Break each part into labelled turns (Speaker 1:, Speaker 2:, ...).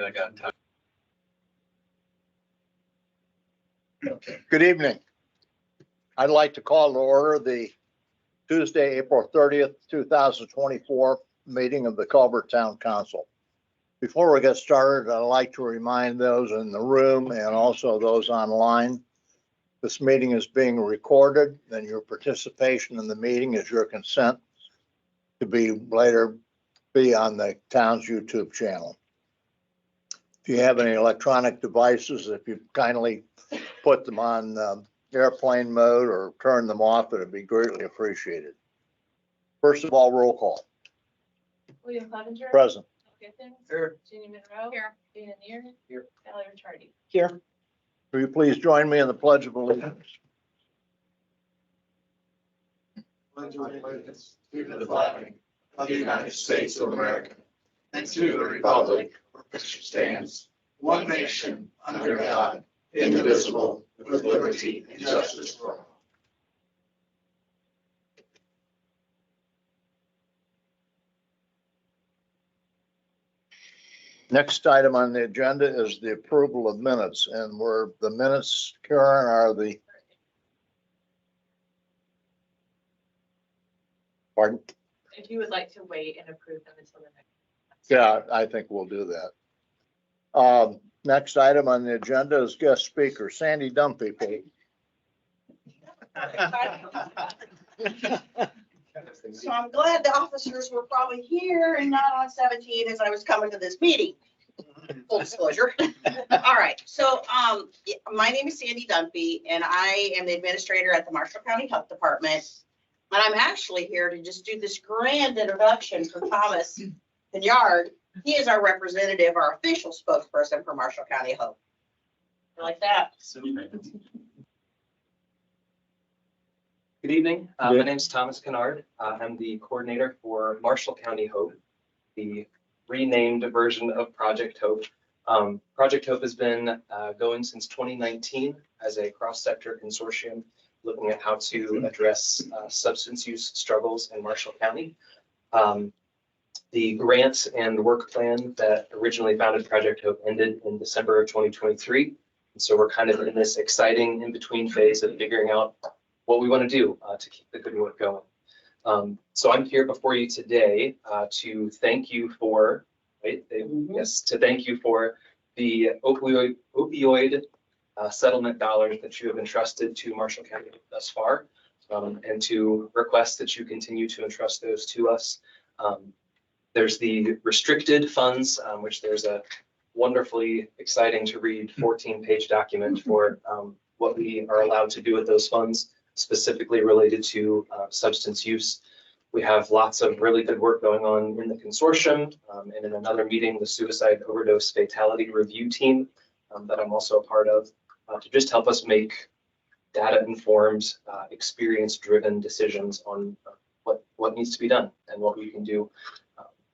Speaker 1: I got time.
Speaker 2: Good evening. I'd like to call to order the Tuesday, April 30th, 2024 meeting of the Culver Town Council. Before we get started, I'd like to remind those in the room and also those online, this meeting is being recorded and your participation in the meeting is your consent to be later be on the town's YouTube channel. If you have any electronic devices, if you kindly put them on airplane mode or turn them off, it would be greatly appreciated. First of all, roll call.
Speaker 3: William Clevenger.
Speaker 2: Present.
Speaker 3: Gittens.
Speaker 1: Here.
Speaker 3: Jeannie Monroe. Here. Dana Neer.
Speaker 1: Here.
Speaker 3: Sally Ricciardi.
Speaker 2: Here. Will you please join me in the Pledge of Allegiance?
Speaker 4: Pledge of allegiance to the flag of the United States of America and to the republic for which it stands, one nation, under God, indivisible, with liberty and justice for all.
Speaker 2: Next item on the agenda is the approval of minutes, and where the minutes, Karen, are the. Pardon?
Speaker 3: If you would like to wait and approve them until the next.
Speaker 2: Yeah, I think we'll do that. Next item on the agenda is guest speaker, Sandy Dunfee, please.
Speaker 5: So I'm glad the officers were probably here and not on 17 as I was coming to this meeting. Full disclosure. All right, so my name is Sandy Dunfee and I am the administrator at the Marshall County Health Department. And I'm actually here to just do this grand introduction for Thomas Pinyard. He is our representative, our official spokesperson for Marshall County Hope. You like that?
Speaker 1: Good evening. My name is Thomas Kennard. I'm the coordinator for Marshall County Hope, the renamed version of Project Hope. Project Hope has been going since 2019 as a cross-sector consortium looking at how to address substance use struggles in Marshall County. The grant and work plan that originally founded Project Hope ended in December of 2023. And so we're kind of in this exciting in-between phase of figuring out what we want to do to keep the good work going. So I'm here before you today to thank you for, to thank you for the opioid settlement dollars that you have entrusted to Marshall County thus far, and to request that you continue to entrust those to us. There's the restricted funds, which there's a wonderfully exciting to read 14-page document for what we are allowed to do with those funds, specifically related to substance use. We have lots of really good work going on in the consortium, and in another meeting, the Suicide Overdose Fatality Review Team that I'm also a part of, to just help us make data-informed, experience-driven decisions on what needs to be done and what we can do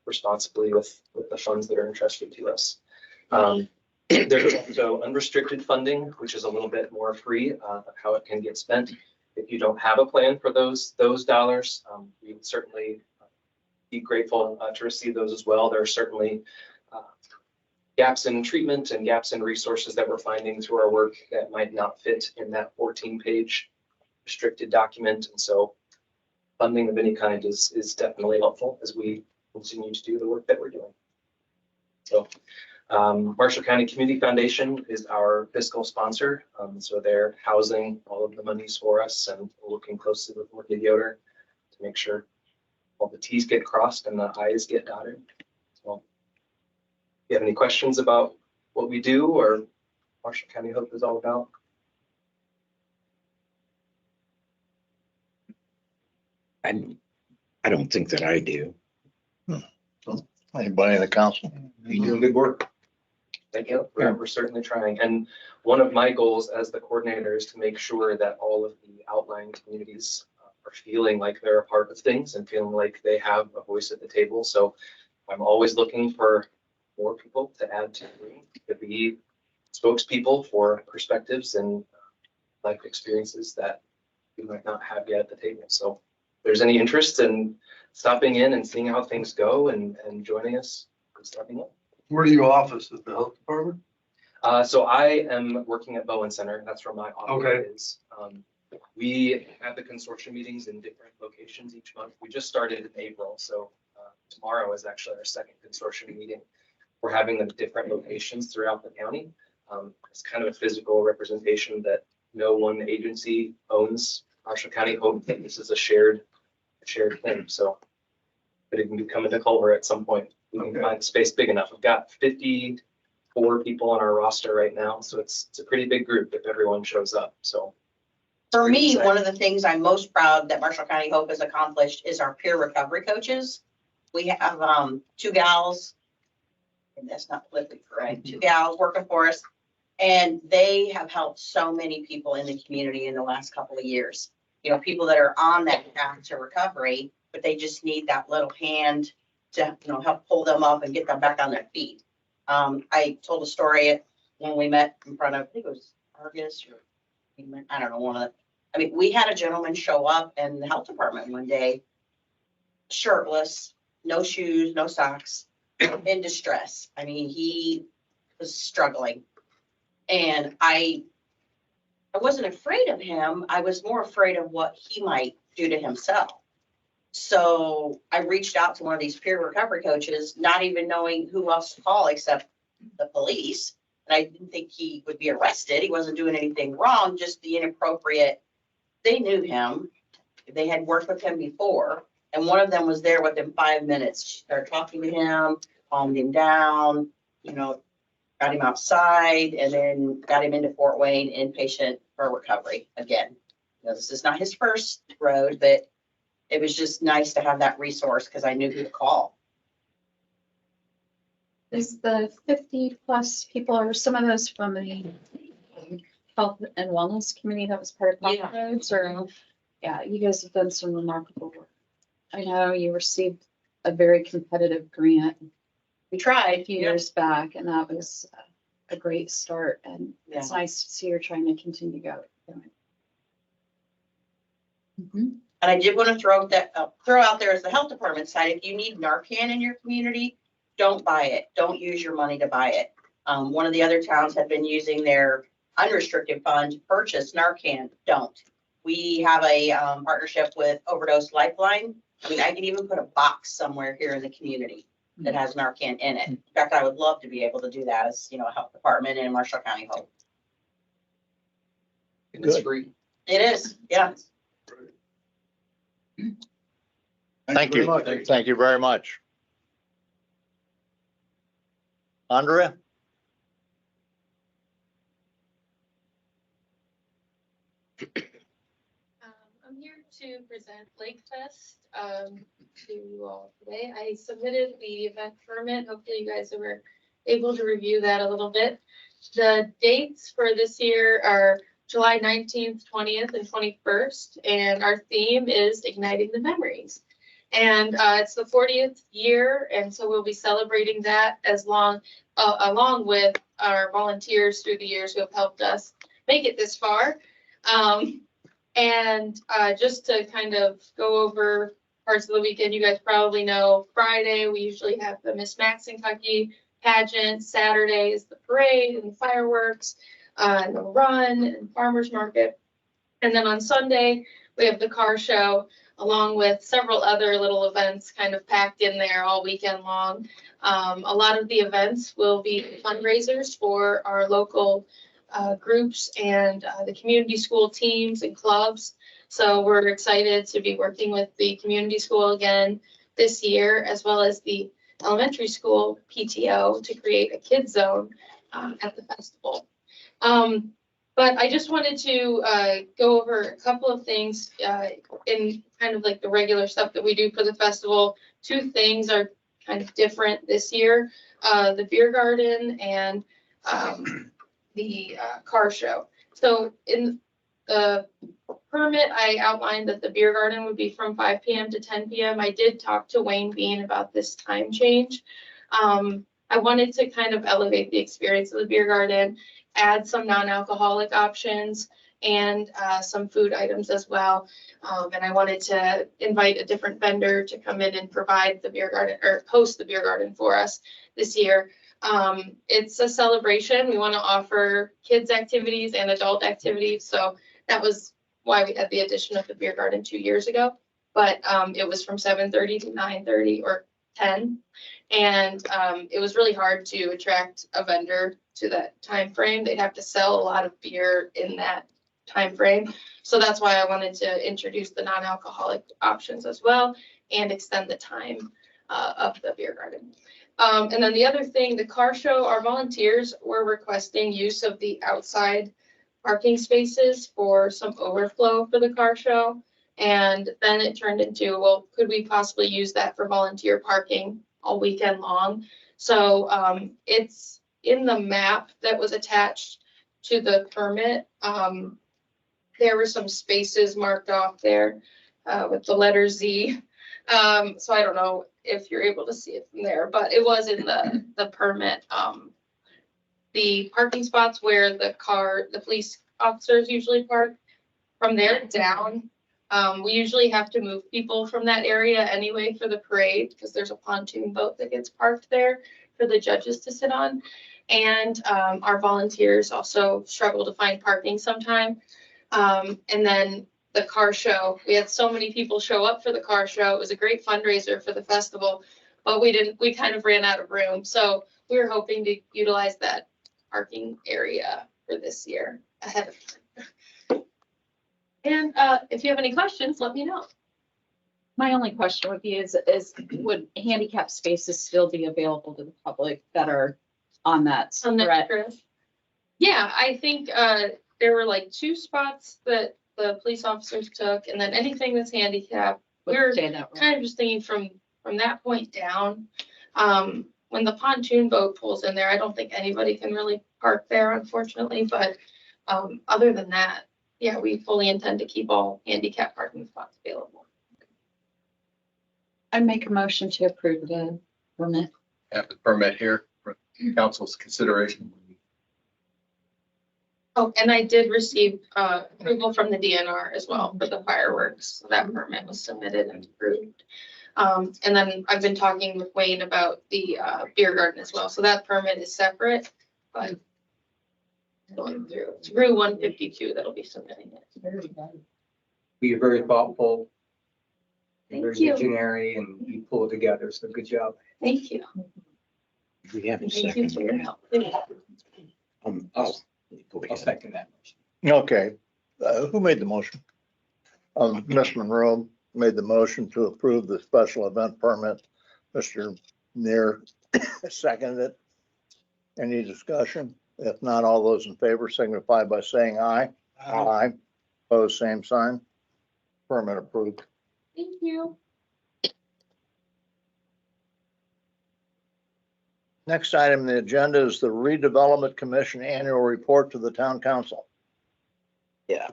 Speaker 1: responsibly with the funds that are entrusted to us. There's also unrestricted funding, which is a little bit more free of how it can get spent. If you don't have a plan for those dollars, we would certainly be grateful to receive those as well. There are certainly gaps in treatment and gaps in resources that we're finding through our work that might not fit in that 14-page restricted document. And so funding of any kind is definitely helpful as we continue to do the work that we're doing. So Marshall County Community Foundation is our fiscal sponsor. So they're housing all of the monies for us and working closely with Morgan Yoder to make sure all the T's get crossed and the I's get dotted. So if you have any questions about what we do or Marshall County Hope is all about?
Speaker 6: I don't think that I do.
Speaker 2: Anybody in the council?
Speaker 1: You do good work. Thank you. We're certainly trying. And one of my goals as the coordinator is to make sure that all of the outlying communities are feeling like they're a part of things and feeling like they have a voice at the table. So I'm always looking for more people to add to the room, to be spokespeople for perspectives and life experiences that we might not have yet at the table. So if there's any interest in stopping in and seeing how things go and joining us, please let me know.
Speaker 4: Where do you office at the health department?
Speaker 1: So I am working at Bowen Center. That's where my office
Speaker 4: Okay.
Speaker 1: is. We have the consortium meetings in different locations each month. We just started in April, so tomorrow is actually our second consortium meeting. We're having them at different locations throughout the county. It's kind of a physical representation that no one agency owns. Marshall County Hope that this is a shared thing. So, but it can be coming to Culver at some point. We can find the space big enough. We've got 54 people on our roster right now, so it's a pretty big group if everyone shows up. So.
Speaker 5: For me,
Speaker 1: exciting.
Speaker 5: one of the things I'm most proud that Marshall County Hope has accomplished is our peer recovery coaches. We have two gals, and that's not politically correct, two gals working for us. And they have helped so many people in the community in the last couple of years. You know, people that are on that path to recovery, but they just need that little hand to, you know, help pull them up and get them back on their feet. I told a story when we met in front of, I think it was Argus or I don't know, we had a gentleman show up in the health department one day, shirtless, no shoes, no socks, in distress. I mean, he was struggling. And I wasn't afraid of him. I was more afraid of what he might do to himself. So I reached out to one of these peer recovery coaches, not even knowing who else to call except the police. And I didn't think he would be arrested. He wasn't doing anything wrong, just the inappropriate. They knew him. They had worked with him before. And one of them was there within 5 minutes. She started talking to him, calmed him down, you know, got him outside, and then got him into Fort Wayne inpatient for recovery again. You know, this is not his first road, but it was just nice to have that resource because I knew who to call.
Speaker 6: Is the 50+ people, or some of those from the health and wellness committee that was part of Crossroads? Or yeah, you guys have done some remarkable work. I know you received a very competitive grant
Speaker 5: We tried.
Speaker 6: a few years back, and that was a great start. And it's nice to see you're trying to continue going.
Speaker 5: And I did want to throw out there as the health department side, if you need Narcan in your community, don't buy it. Don't use your money to buy it. One of the other towns had been using their unrestricted fund to purchase Narcan. Don't. We have a partnership with Overdose Lifeline. I mean, I can even put a box somewhere here in the community that has Narcan in it. In fact, I would love to be able to do that as, you know, a health department in Marshall County Hope.
Speaker 1: And it's
Speaker 2: Good.
Speaker 1: free.
Speaker 5: It is, yeah.
Speaker 2: Thank you. Thank you very much. Andrea?
Speaker 7: I'm here to present Lake Fest to you all today. I submitted the event permit. Hopefully you guys were able to review that a little bit. The dates for this year are July 19th, 20th, and 21st, and our theme is Igniting the Memories. And it's the 40th year, and so we'll be celebrating that along with our volunteers through the years who have helped us make it this far. And just to kind of go over parts of the weekend, you guys probably know Friday, we usually have the Miss Max Kentucky pageant. Saturday is the parade and the fireworks, and the run and farmer's market. And then on Sunday, we have the car show, along with several other little events kind of packed in there all weekend long. A lot of the events will be fundraisers for our local groups and the community school teams and clubs. So we're excited to be working with the community school again this year, as well as the elementary school PTO to create a kids zone at the festival. But I just wanted to go over a couple of things in kind of like the regular stuff that we do for the festival. Two things are kind of different this year, the beer garden and the car show. So in the permit, I outlined that the beer garden would be from 5 p.m. to 10 p.m. I did talk to Wayne Bean about this time change. I wanted to kind of elevate the experience of the beer garden, add some non-alcoholic options, and some food items as well. And I wanted to invite a different vendor to come in and provide the beer garden or host the beer garden for us this year. It's a celebration. We want to offer kids activities and adult activities. So that was why we had the addition of the beer garden 2 years ago. But it was from 7:30 to 9:30 or 10. And it was really hard to attract a vendor to that time frame. They'd have to sell a lot of beer in that time frame. So that's why I wanted to introduce the non-alcoholic options as well and extend the time of the beer garden. And then the other thing, the car show, our volunteers were requesting use of the outside parking spaces for some overflow for the car show. And then it turned into, well, could we possibly use that for volunteer parking all weekend long? So it's in the map that was attached to the permit. There were some spaces marked off there with the letter Z. So I don't know if you're able to see it from there, but it was in the permit. The parking spots where the police officers usually park, from there down, we usually have to move people from that area anyway for the parade because there's a pontoon boat that gets parked there for the judges to sit on. And our volunteers also struggle to find parking sometime. And then the car show, we had so many people show up for the car show. It was a great fundraiser for the festival, but we kind of ran out of room. So we were hoping to utilize that parking area for this year ahead of time. And if you have any questions, let me know.
Speaker 6: My only question would be is would handicap spaces still be available to the public that are on that
Speaker 7: On the
Speaker 6: threat?
Speaker 7: trip. Yeah, I think there were like 2 spots that the police officers took, and then anything that's handicapped,
Speaker 6: Would
Speaker 7: we're
Speaker 6: stay that way?
Speaker 7: kind of just thinking from that point down. When the pontoon boat pulls in there, I don't think anybody can really park there, unfortunately, but other than that, yeah, we fully intend to keep all handicap parking spots available.
Speaker 6: I make a motion to approve the permit.
Speaker 8: Have the permit here for council's consideration.
Speaker 7: Oh, and I did receive approval from the DNR as well for the fireworks. So that permit was submitted and approved. And then I've been talking with Wayne about the beer garden as well. So that permit is separate, but going through. It's Rue 152 that'll be submitting it.
Speaker 9: Be very thoughtful,
Speaker 7: Thank
Speaker 9: very
Speaker 7: you.
Speaker 9: visionary, and you pull it together. So good job.
Speaker 7: Thank you.
Speaker 10: We have a
Speaker 7: Thank you
Speaker 10: second.
Speaker 7: for your help.
Speaker 10: Go
Speaker 9: I'll
Speaker 10: ahead.
Speaker 9: second that motion.
Speaker 2: Okay, who made the motion? Ms. Monroe made the motion to approve the special event permit. Mr. Neer seconded it. Any discussion? If not, all those in favor signify by saying aye. Aye. Opposed, same sign. Permit approved.
Speaker 7: Thank you.
Speaker 2: Next item on the agenda is the Redevelopment Commission Annual Report to the Town Council.
Speaker 10: Yeah.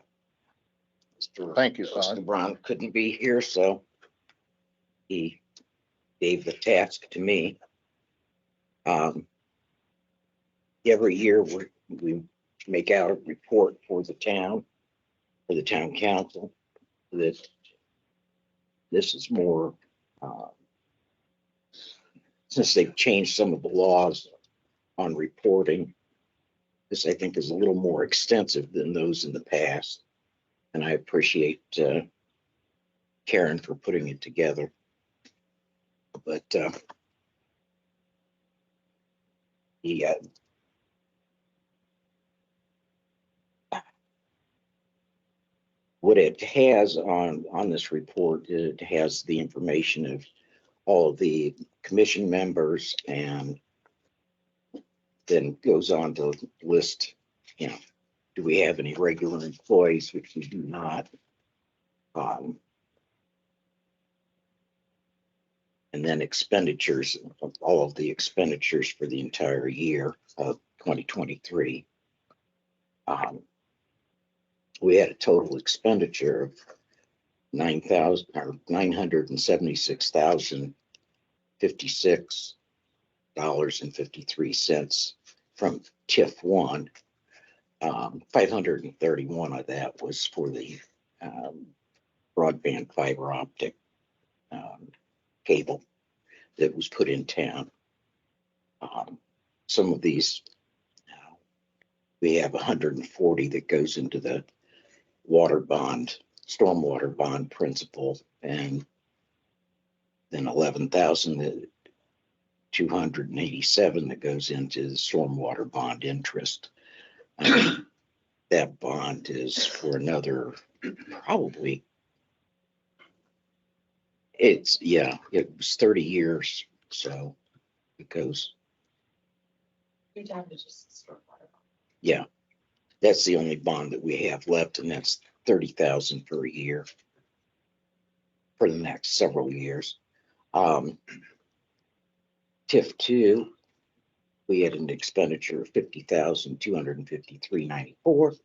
Speaker 10: Mr.
Speaker 2: Thank you, Todd.
Speaker 10: Brown couldn't be here, so he gave the task to me. Every year we make out a report for the town council. This is more, since they've changed some of the laws on reporting, this I think is a little more extensive than those in the past. And I appreciate Karen for putting it together. But what it has on this report, it has the information of all of the commission members, and then goes on to list, do we have any regular employees, which we do not. And then expenditures, all of the expenditures for the entire year of 2023. We had a total expenditure of $976,056.53 from TIF 1. 531 of that was for the broadband fiber optic cable that was put in town. some of these, we have 140 that goes into the water bond, stormwater bond principal, and then 11,287 that goes into the stormwater bond interest. That bond is for another, probably, it was 30 years, so it goes. Yeah, that's the only bond that we have left, and that's 30,000 per year for the next several years. TIF 2, we had an expenditure of 50,253.94,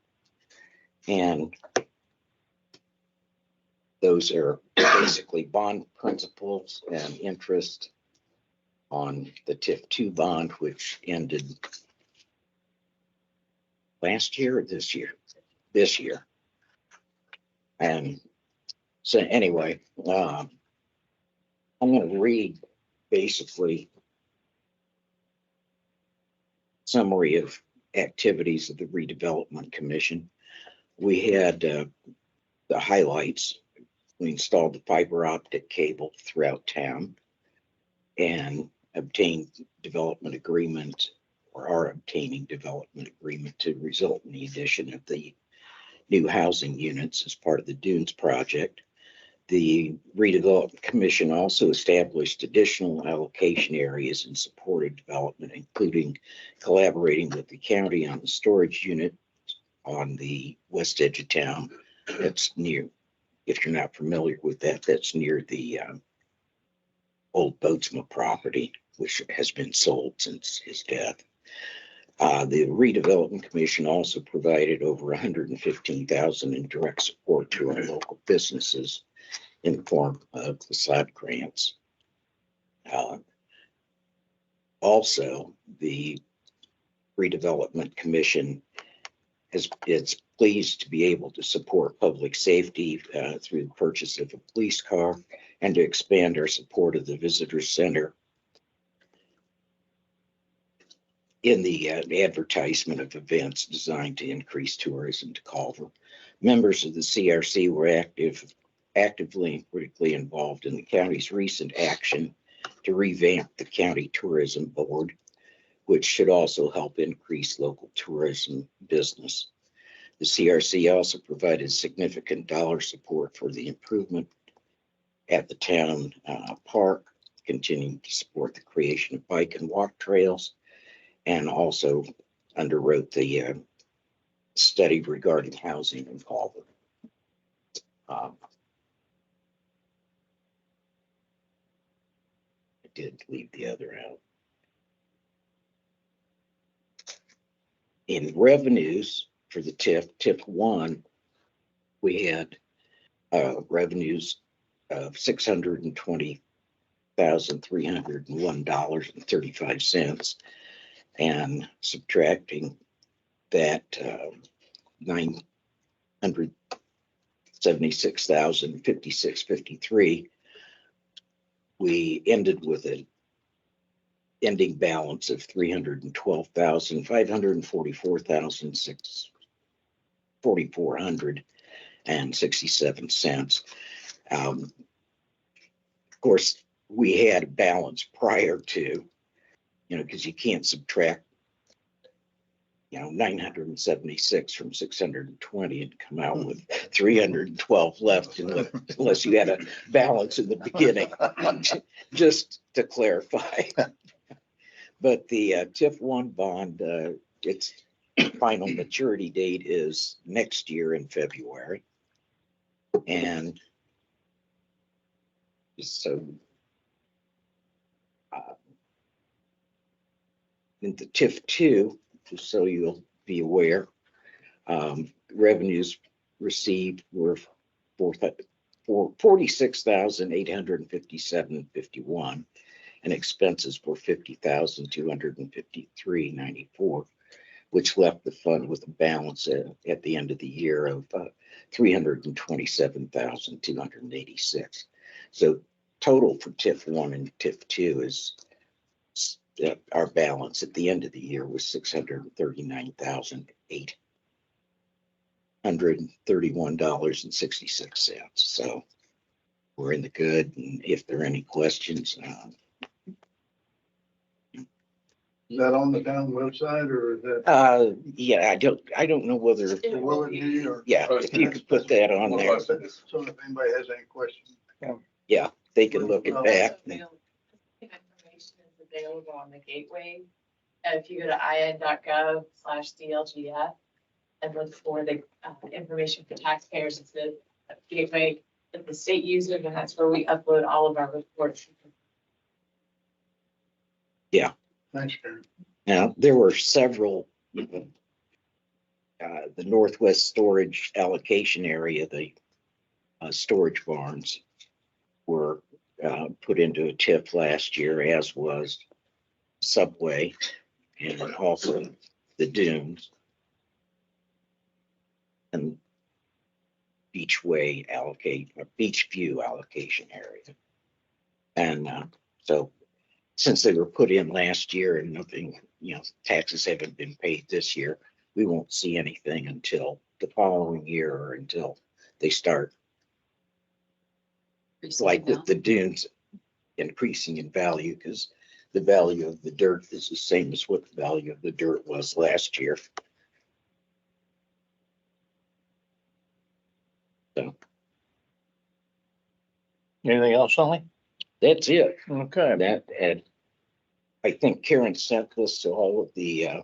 Speaker 10: and those are basically bond principals and interest on the TIF 2 bond, which ended last year or this year? This year. And so anyway, I'm going to read basically summary of activities of the Redevelopment Commission. We had the highlights. We installed the fiber optic cable throughout town and obtained development agreement, or are obtaining development agreement to result in the addition of the new housing units as part of the Dunes project. The Redevelopment Commission also established additional allocation areas and supported development, including collaborating with the county on the storage unit on the west edge of town. That's near, if you're not familiar with that, that's near the old Boatsma property, which has been sold since his death. The Redevelopment Commission also provided over $115,000 in direct support to our local businesses in the form of facade grants. Also, the Redevelopment Commission is pleased to be able to support public safety through the purchase of a police car and to expand our support of the visitor center in the advertisement of events designed to increase tourism to Culver. Members of the CRC were actively and critically involved in the county's recent action to revamp the county tourism board, which should also help increase local tourism business. The CRC also provided significant dollar support for the improvement at the town park, continuing to support the creation of bike and walk trails, and also underwrote the study regarding housing in Culver. I did leave the other out. In revenues for the TIF 1, we had revenues of $620,301.35, and subtracting that $976,056.53, we ended with an ending balance of $312,544.67. Of course, we had a balance prior to, because you can't subtract, 976 from 620 and come out with 312 left unless you had a balance in the beginning, just to clarify. But the TIF 1 bond, its final maturity date is next year in February. And so in the TIF 2, just so you'll be aware, revenues received were for $46,857.51, and expenses were $50,253.94, which left the fund with a balance at the end of the year of $327,286. So total for TIF 1 and TIF 2 is our balance at the end of the year was $639,831.66. So we're in the good. And if there are any questions,
Speaker 4: Is that on the town website or is that?
Speaker 10: yeah, I don't know whether,
Speaker 4: Will it be or?
Speaker 10: yeah, if you could put that on there,
Speaker 4: So if anybody has any questions.
Speaker 10: yeah, they can look at that.
Speaker 3: Information is available on the gateway. If you go to in.gov/DLGF and look for the information for taxpayers, it's the gateway that the state uses, and that's where we upload all of our reports.
Speaker 4: Thanks, Karen.
Speaker 10: Now, there were several, the Northwest Storage Allocation Area, the storage barns were put into a TIF last year, as was Subway and also the Dunes and Beachway Beach View allocation area. And so since they were put in last year and nothing, taxes haven't been paid this year, we won't see anything until the following year or until they start. It's like with the dunes increasing in value, because the value of the dirt is the same as what the value of the dirt was last year. So
Speaker 2: Anything else, Sully?
Speaker 10: that's it.
Speaker 2: Okay.
Speaker 10: That, and I think Karen sent this to all of the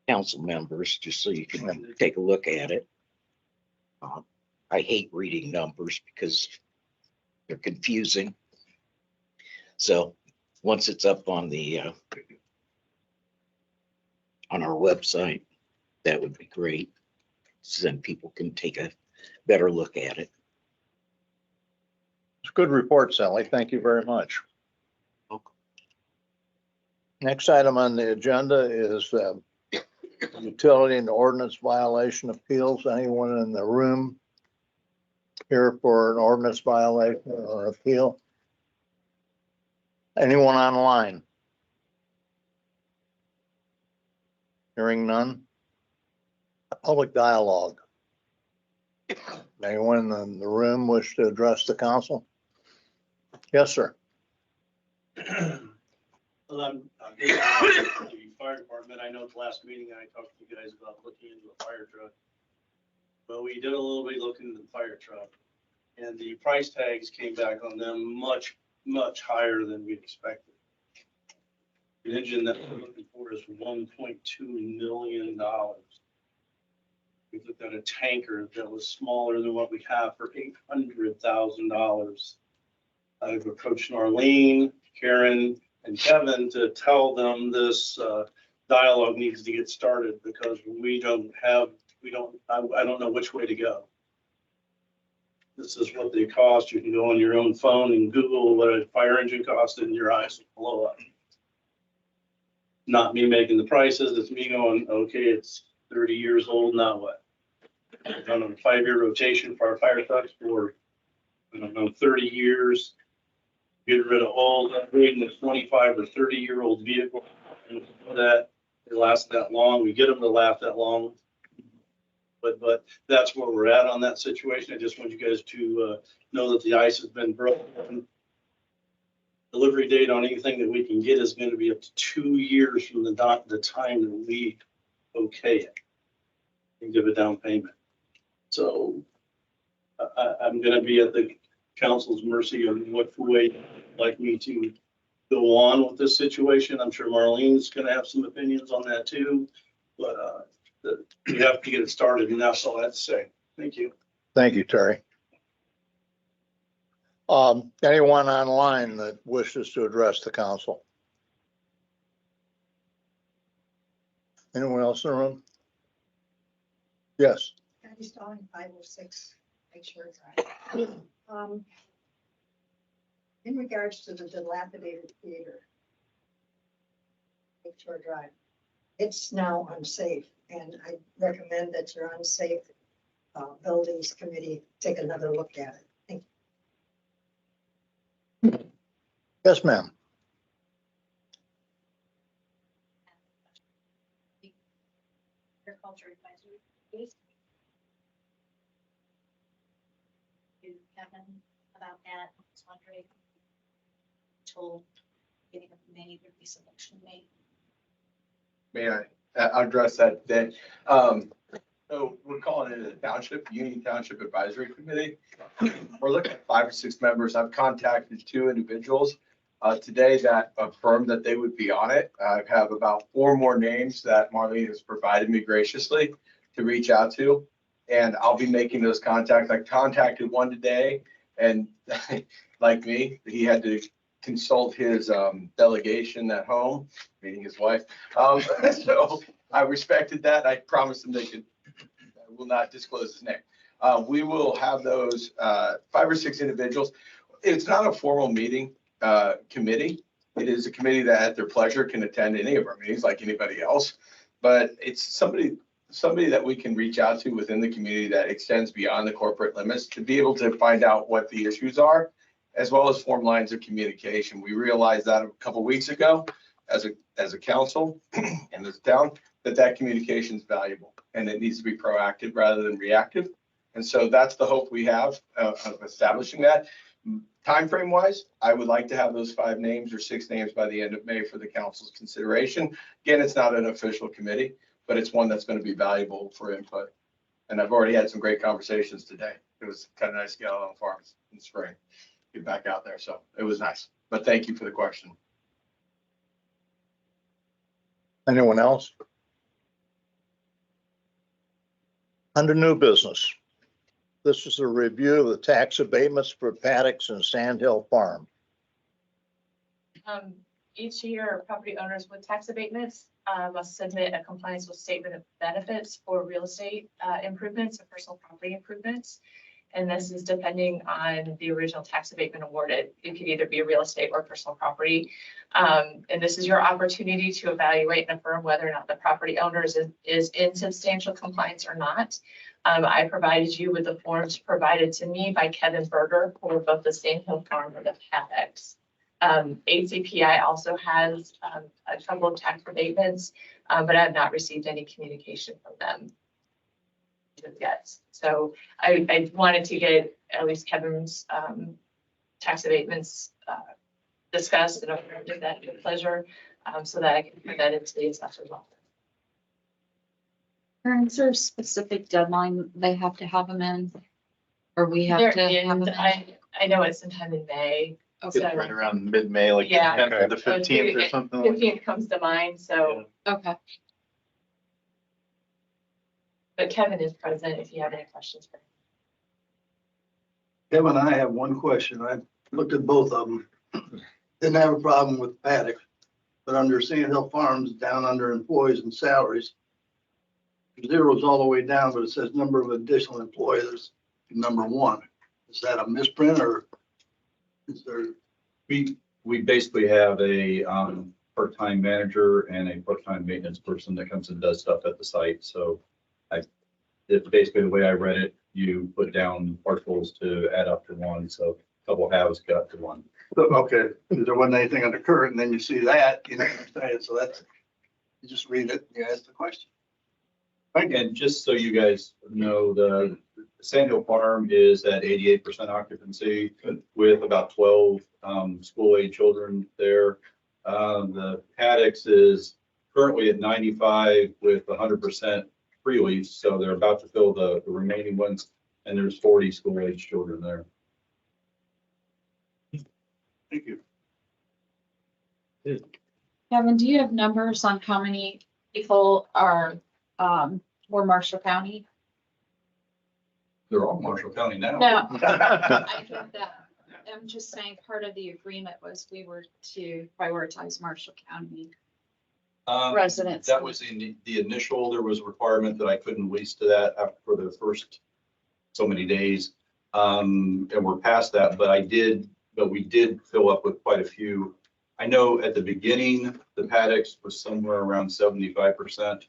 Speaker 10: council members, just so you can take a look at it. I hate reading numbers because they're confusing. So once it's up on the on our website, that would be great. So then people can take a better look at it.
Speaker 2: It's a good report, Sally. Thank you very much.
Speaker 10: Welcome.
Speaker 2: Next item on the agenda is utility and ordinance violation appeals. Anyone in the room here for an ordinance violation or appeal? Anyone online? Hearing none. Public dialogue. Anyone in the room wish to address the council? Yes, sir.
Speaker 11: Well, I'm Dave from the fire department. I know at the last meeting I talked to you guys about looking into a fire truck. But we did a little bit looking into the fire truck, and the price tags came back on them much, much higher than we expected. The engine that we're looking for is $1.2 million. We looked at a tanker that was smaller than what we have for $800,000. I've approached Marlene, Karen, and Kevin to tell them this dialogue needs to get started, because I don't know which way to go. This is what they cost. You can go on your own phone and Google what a fire engine costs, and your eyes will blow up. Not me making the prices, it's me going, okay, it's 30 years old, now what? I've done a 5-year rotation for our fire trucks for, 30 years. Get rid of all that upgrading a 25 or 30-year-old vehicle. And that they last that long. We get them to last that long. But that's where we're at on that situation. I just want you guys to know that the ice has been broken. Delivery date on anything that we can get is going to be up to 2 years from the time that we okay it and give a down payment. So I'm going to be at the council's mercy on what way you'd like me to go on with this situation. I'm sure Marlene's going to have some opinions on that too, but we have to get it started, and that's all I have to say. Thank you.
Speaker 2: Thank you, Terry. Anyone online that wishes to address the council? Anyone else in the room? Yes.
Speaker 12: Patty Stalling, 506 Lakeshore Drive. In regards to the dilapidated theater, Lakeshore Drive, it's now unsafe, and I recommend that your unsafe buildings committee take another look at it. Thank you.
Speaker 2: Yes, ma'am.
Speaker 13: To Kevin about that, I was wondering. Told beginning of May, there'd be some motion made.
Speaker 8: May I'll address that then. So we're calling it a Township, Union Township Advisory Committee. We're looking at 5 or 6 members. I've contacted 2 individuals today that affirmed that they would be on it. I have about 4 more names that Marlene has provided me graciously to reach out to. And I'll be making those contacts. I contacted one today, and like me, he had to consult his delegation at home, meaning his wife. So I respected that. I promised him I will not disclose his name. We will have those 5 or 6 individuals. It's not a formal meeting committee. It is a committee that at their pleasure can attend any of our meetings like anybody else. But it's somebody that we can reach out to within the community that extends beyond the corporate limits to be able to find out what the issues are, as well as form lines of communication. We realized that a couple of weeks ago as a council and as a town, that communication is valuable and it needs to be proactive rather than reactive. And so that's the hope we have of establishing that. Timeframe wise, I would like to have those 5 names or 6 names by the end of May for the council's consideration. Again, it's not an official committee, but it's one that's going to be valuable for input. And I've already had some great conversations today. It was kind of nice to get out on farms in the spring, get back out there. So it was nice, but thank you for the question.
Speaker 2: Anyone else? Under new business. This is a review of the tax abatements for Paddocks and Sand Hill Farm.
Speaker 3: Each year, property owners with tax abatements must submit a compliance with statement of benefits for real estate improvements and personal property improvements. And this is depending on the original tax abatement awarded. It could either be real estate or personal property. And this is your opportunity to evaluate and affirm whether or not the property owner is in substantial compliance or not. I provided you with the forms provided to me by Kevin Berger for both the Sand Hill Farm and the Paddocks. ACPI also has a couple of tax abatements, but I have not received any communication from them yet. So I wanted to get at least Kevin's tax abatements discussed and approved at that with pleasure, so that I can put that into the assessor's office.
Speaker 6: Is there a specific deadline they have to have them in? Or we have
Speaker 3: They're
Speaker 6: to have
Speaker 3: in,
Speaker 6: them in?
Speaker 3: I know it's sometime in May.
Speaker 6: Okay.
Speaker 3: So-
Speaker 4: Right around mid-May, like
Speaker 3: Yeah.
Speaker 4: 10th or the 15th or something like that.
Speaker 3: 15th comes to mind, so,
Speaker 6: Okay.
Speaker 3: but Kevin is present if you have any questions for him.
Speaker 14: Kevin, I have one question. I looked at both of them. Didn't have a problem with Paddocks, but under Sand Hill Farms, down under employees and salaries, zeros all the way down, but it says number of additional employees, number 1. Is that a misprint or is there?
Speaker 15: We basically have a part-time manager and a part-time maintenance person that comes and does stuff at the site. So it's basically the way I read it, you put down parcels to add up to 1. So a couple halves got to 1.
Speaker 14: Okay, there wasn't anything on the current, and then you see that, you know what I'm saying? So that's, you just read it, you ask the question.
Speaker 15: And just so you guys know, the Sand Hill Farm is at 88% occupancy with about 12 school-age children there. The Paddocks is currently at 95 with 100% pre-lease, so they're about to fill the remaining ones, and there's 40 school-age children there.
Speaker 14: Thank you.
Speaker 6: Kevin, do you have numbers on how many people are, were Marshall County?
Speaker 15: They're all Marshall County now.
Speaker 6: No. I get that. I'm just saying part of the agreement was we were to prioritize Marshall County residents.
Speaker 15: That was in the initial, there was a requirement that I couldn't lease to that after for the first so many days. And we're past that, but we did fill up with quite a few. I know at the beginning, the Paddocks was somewhere around 75%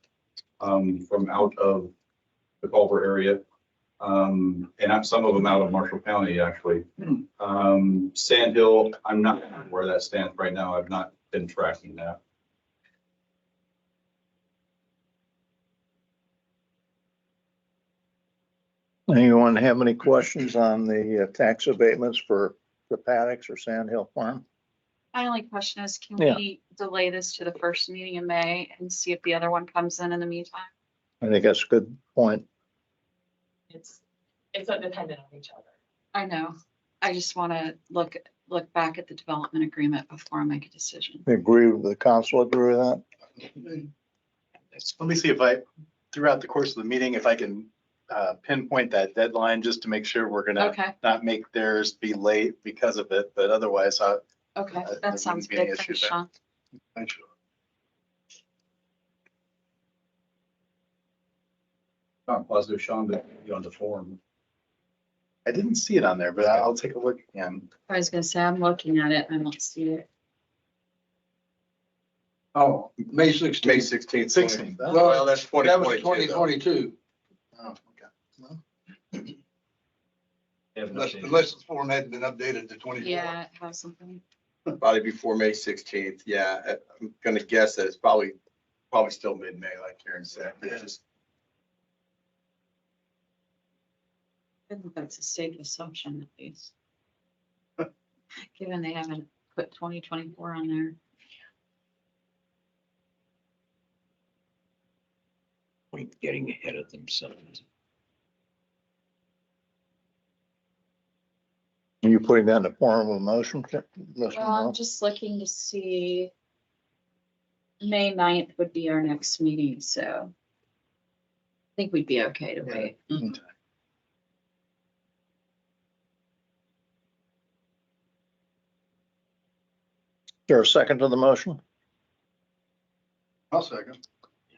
Speaker 15: from out of the Culver area. And some of them out of Marshall County, actually. Sand Hill, I'm not sure where that stands right now. I've not been tracking that.
Speaker 2: Anyone have any questions on the tax abatements for the Paddocks or Sand Hill Farm?
Speaker 6: My only question is, can
Speaker 2: Yeah.
Speaker 6: we delay this to the first meeting in May and see if the other one comes in the meantime?
Speaker 2: I think that's a good point.
Speaker 3: It's not dependent on each other.
Speaker 6: I know. I just want to look back at the development agreement before I make a decision.
Speaker 2: Agree with the council, agree with that?
Speaker 16: Let me see if throughout the course of the meeting, if I can pinpoint that deadline, just to make sure we're gonna
Speaker 6: Okay,
Speaker 16: not make theirs be late because of it, but otherwise,
Speaker 6: okay,
Speaker 16: there
Speaker 6: that sounds
Speaker 16: wouldn't be any
Speaker 6: good.
Speaker 16: issue
Speaker 6: Thanks,
Speaker 16: there.
Speaker 6: Sean.
Speaker 15: Not positive, Sean, but be on the form.
Speaker 16: I didn't see it on there, but I'll take a look again.
Speaker 6: I was gonna say, I'm looking at it. I don't see it.
Speaker 14: Oh, May 16th.
Speaker 8: May 16th.
Speaker 16: 16th.
Speaker 8: Well, that's
Speaker 14: That was
Speaker 8: 2022.
Speaker 14: 2022,
Speaker 16: Oh, okay.
Speaker 14: unless the form hadn't been updated to 24.
Speaker 6: Yeah, it has something.
Speaker 8: Probably before May 16th. Yeah, I'm gonna guess that it's probably still mid-May, like Karen said. It's just-
Speaker 6: I think that's a safe assumption at least. Given they haven't put 2024 on there.
Speaker 10: Point getting ahead of themselves.
Speaker 2: Are you putting that in the form of a motion? Mr.
Speaker 6: Well, I'm
Speaker 2: Monroe?
Speaker 6: just looking to see. May 9th would be our next meeting, so. I think we'd be okay to wait.
Speaker 2: Is there a second to the motion?
Speaker 14: I'll second.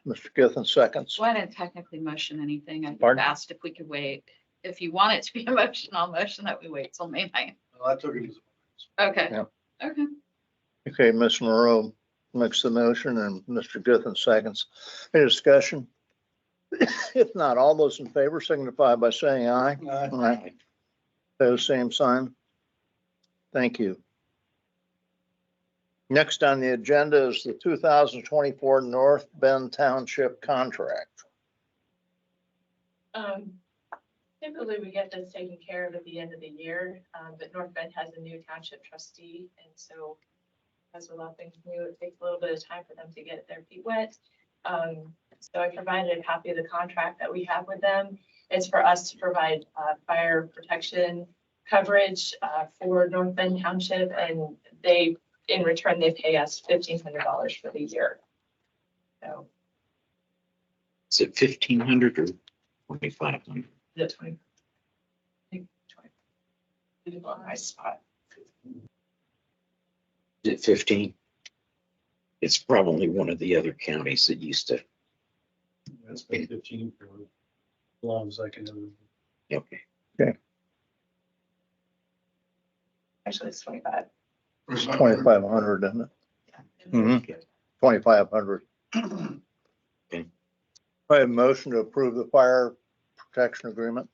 Speaker 2: Mr. Githens seconds.
Speaker 6: So I didn't technically motion anything. I just
Speaker 2: Pardon?
Speaker 6: asked if we could wait. If you want it to be a motion, I'll motion that we wait till May 9th.
Speaker 14: Well, I took it as.
Speaker 6: Okay.
Speaker 2: Yeah.
Speaker 6: Okay.
Speaker 2: Okay, Ms. Monroe makes the motion and Mr. Githens seconds. Any discussion? If not, all those in favor signify by saying aye. Aye. Pose same sign. Thank you. Next on the agenda is the 2024 North Bend Township contract.
Speaker 3: Typically, we get this taken care of at the end of the year, but North Bend has a new township trustee, and so as with all things new, it takes a little bit of time for them to get their feet wet. So I provided a copy of the contract that we have with them. It's for us to provide fire protection coverage for North Bend Township, and they, in return, they pay us $1,500 for the year. So
Speaker 10: Is it 1,500 or 2,500?
Speaker 3: the 20. On my spot.
Speaker 10: Is it 15? It's probably one of the other counties that used to.
Speaker 11: That's been 15 for as long as I can remember.
Speaker 10: Okay.
Speaker 3: Actually, it's 25.
Speaker 2: It's 2,500, isn't it? Mhm. 2,500.
Speaker 10: Okay.
Speaker 2: I have a motion to approve the fire protection agreement.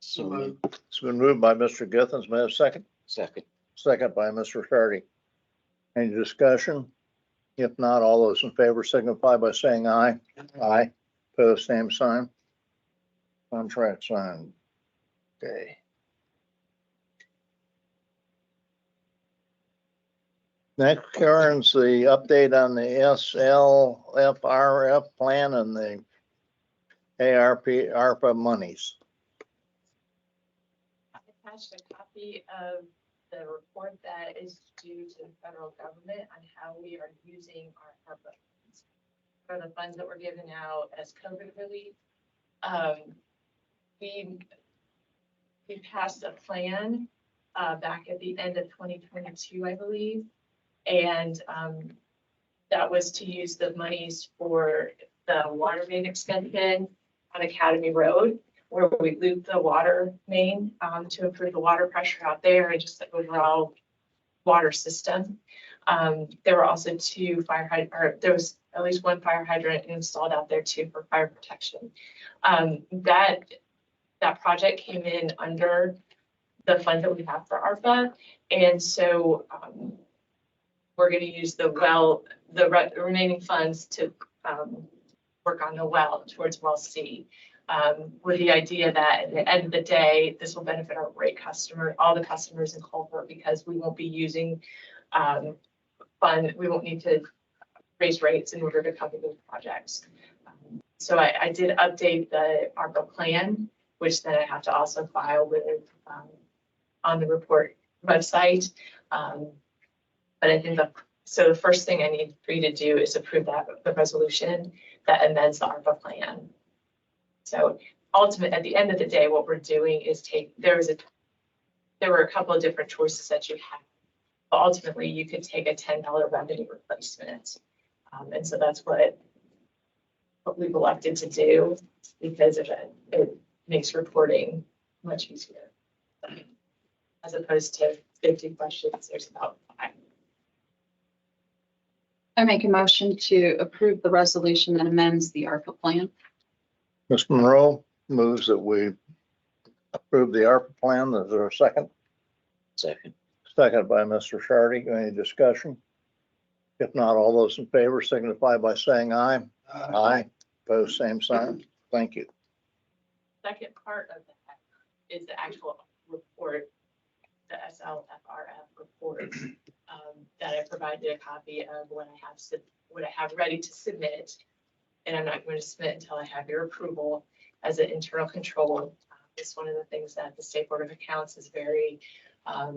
Speaker 10: So
Speaker 2: It's been moved by Mr. Githens. May I have a second?
Speaker 10: second.
Speaker 2: Second by Mr. Hardy. Any discussion? If not, all those in favor signify by saying aye. Aye. Pose same sign. Contract signed. Okay. Next, Karen's the update on the SLFRF plan and the ARPA monies.
Speaker 3: I attached a copy of the report that is due to the federal government on how we are using our ARPA funds. For the funds that were given out as COVID relief. We passed a plan back at the end of 2022, I believe. And that was to use the monies for the water main extension on Academy Road, where we looped the water main to improve the water pressure out there and just the overall water system. There were also there was at least one fire hydrant installed out there too for fire protection. That project came in under the fund that we have for ARPA. And so we're going to use the remaining funds to work on the well towards well C. with the idea that at the end of the day, this will benefit our rate customer, all the customers in Culver, because we won't be using we won't need to raise rates in order to cover those projects. So I did update the ARPA plan, which then I have to also file with on the report website. But I think so the first thing I need for you to do is approve the resolution that amends the ARPA plan. So ultimately, at the end of the day, what we're doing is there were a couple of different choices that you had. But ultimately, you could take a $10 revenue replacement. And so that's what we've elected to do because of it makes reporting much easier. As opposed to 50 questions, there's about 5.
Speaker 6: I make a motion to approve the resolution that amends the ARPA plan.
Speaker 2: Ms. Monroe moves that we approve the ARPA plan. Is there a second?
Speaker 10: Second.
Speaker 2: Second by Mr. Shardy. Any discussion? If not, all those in favor signify by saying aye. Aye. Opposed, same sign. Thank you.
Speaker 3: Second part of that is the actual report, the SLFRF report that I provided a copy of what I have ready to submit. And I'm not going to submit until I have your approval as an internal control. It's one of the things that the State Board of Accounts is very, I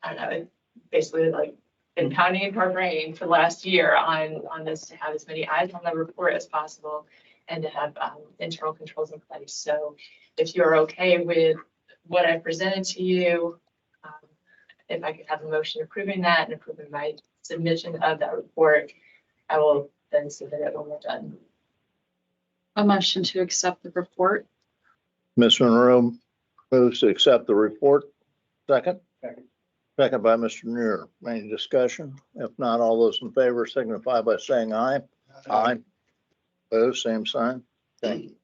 Speaker 3: don't know, basically like been pounding into our brain for the last year on this, to have as many eyes on the report as possible and to have internal controls in place. So if you're okay with what I presented to you, if I could have a motion approving that and approving my submission of that report, I will then submit it when we're done.
Speaker 6: A motion to accept the report.
Speaker 2: Ms. Monroe moves to accept the report. Second? Second by Mr. Muir. Any discussion? If not, all those in favor signify by saying aye. Aye. Opposed, same sign. Thank you.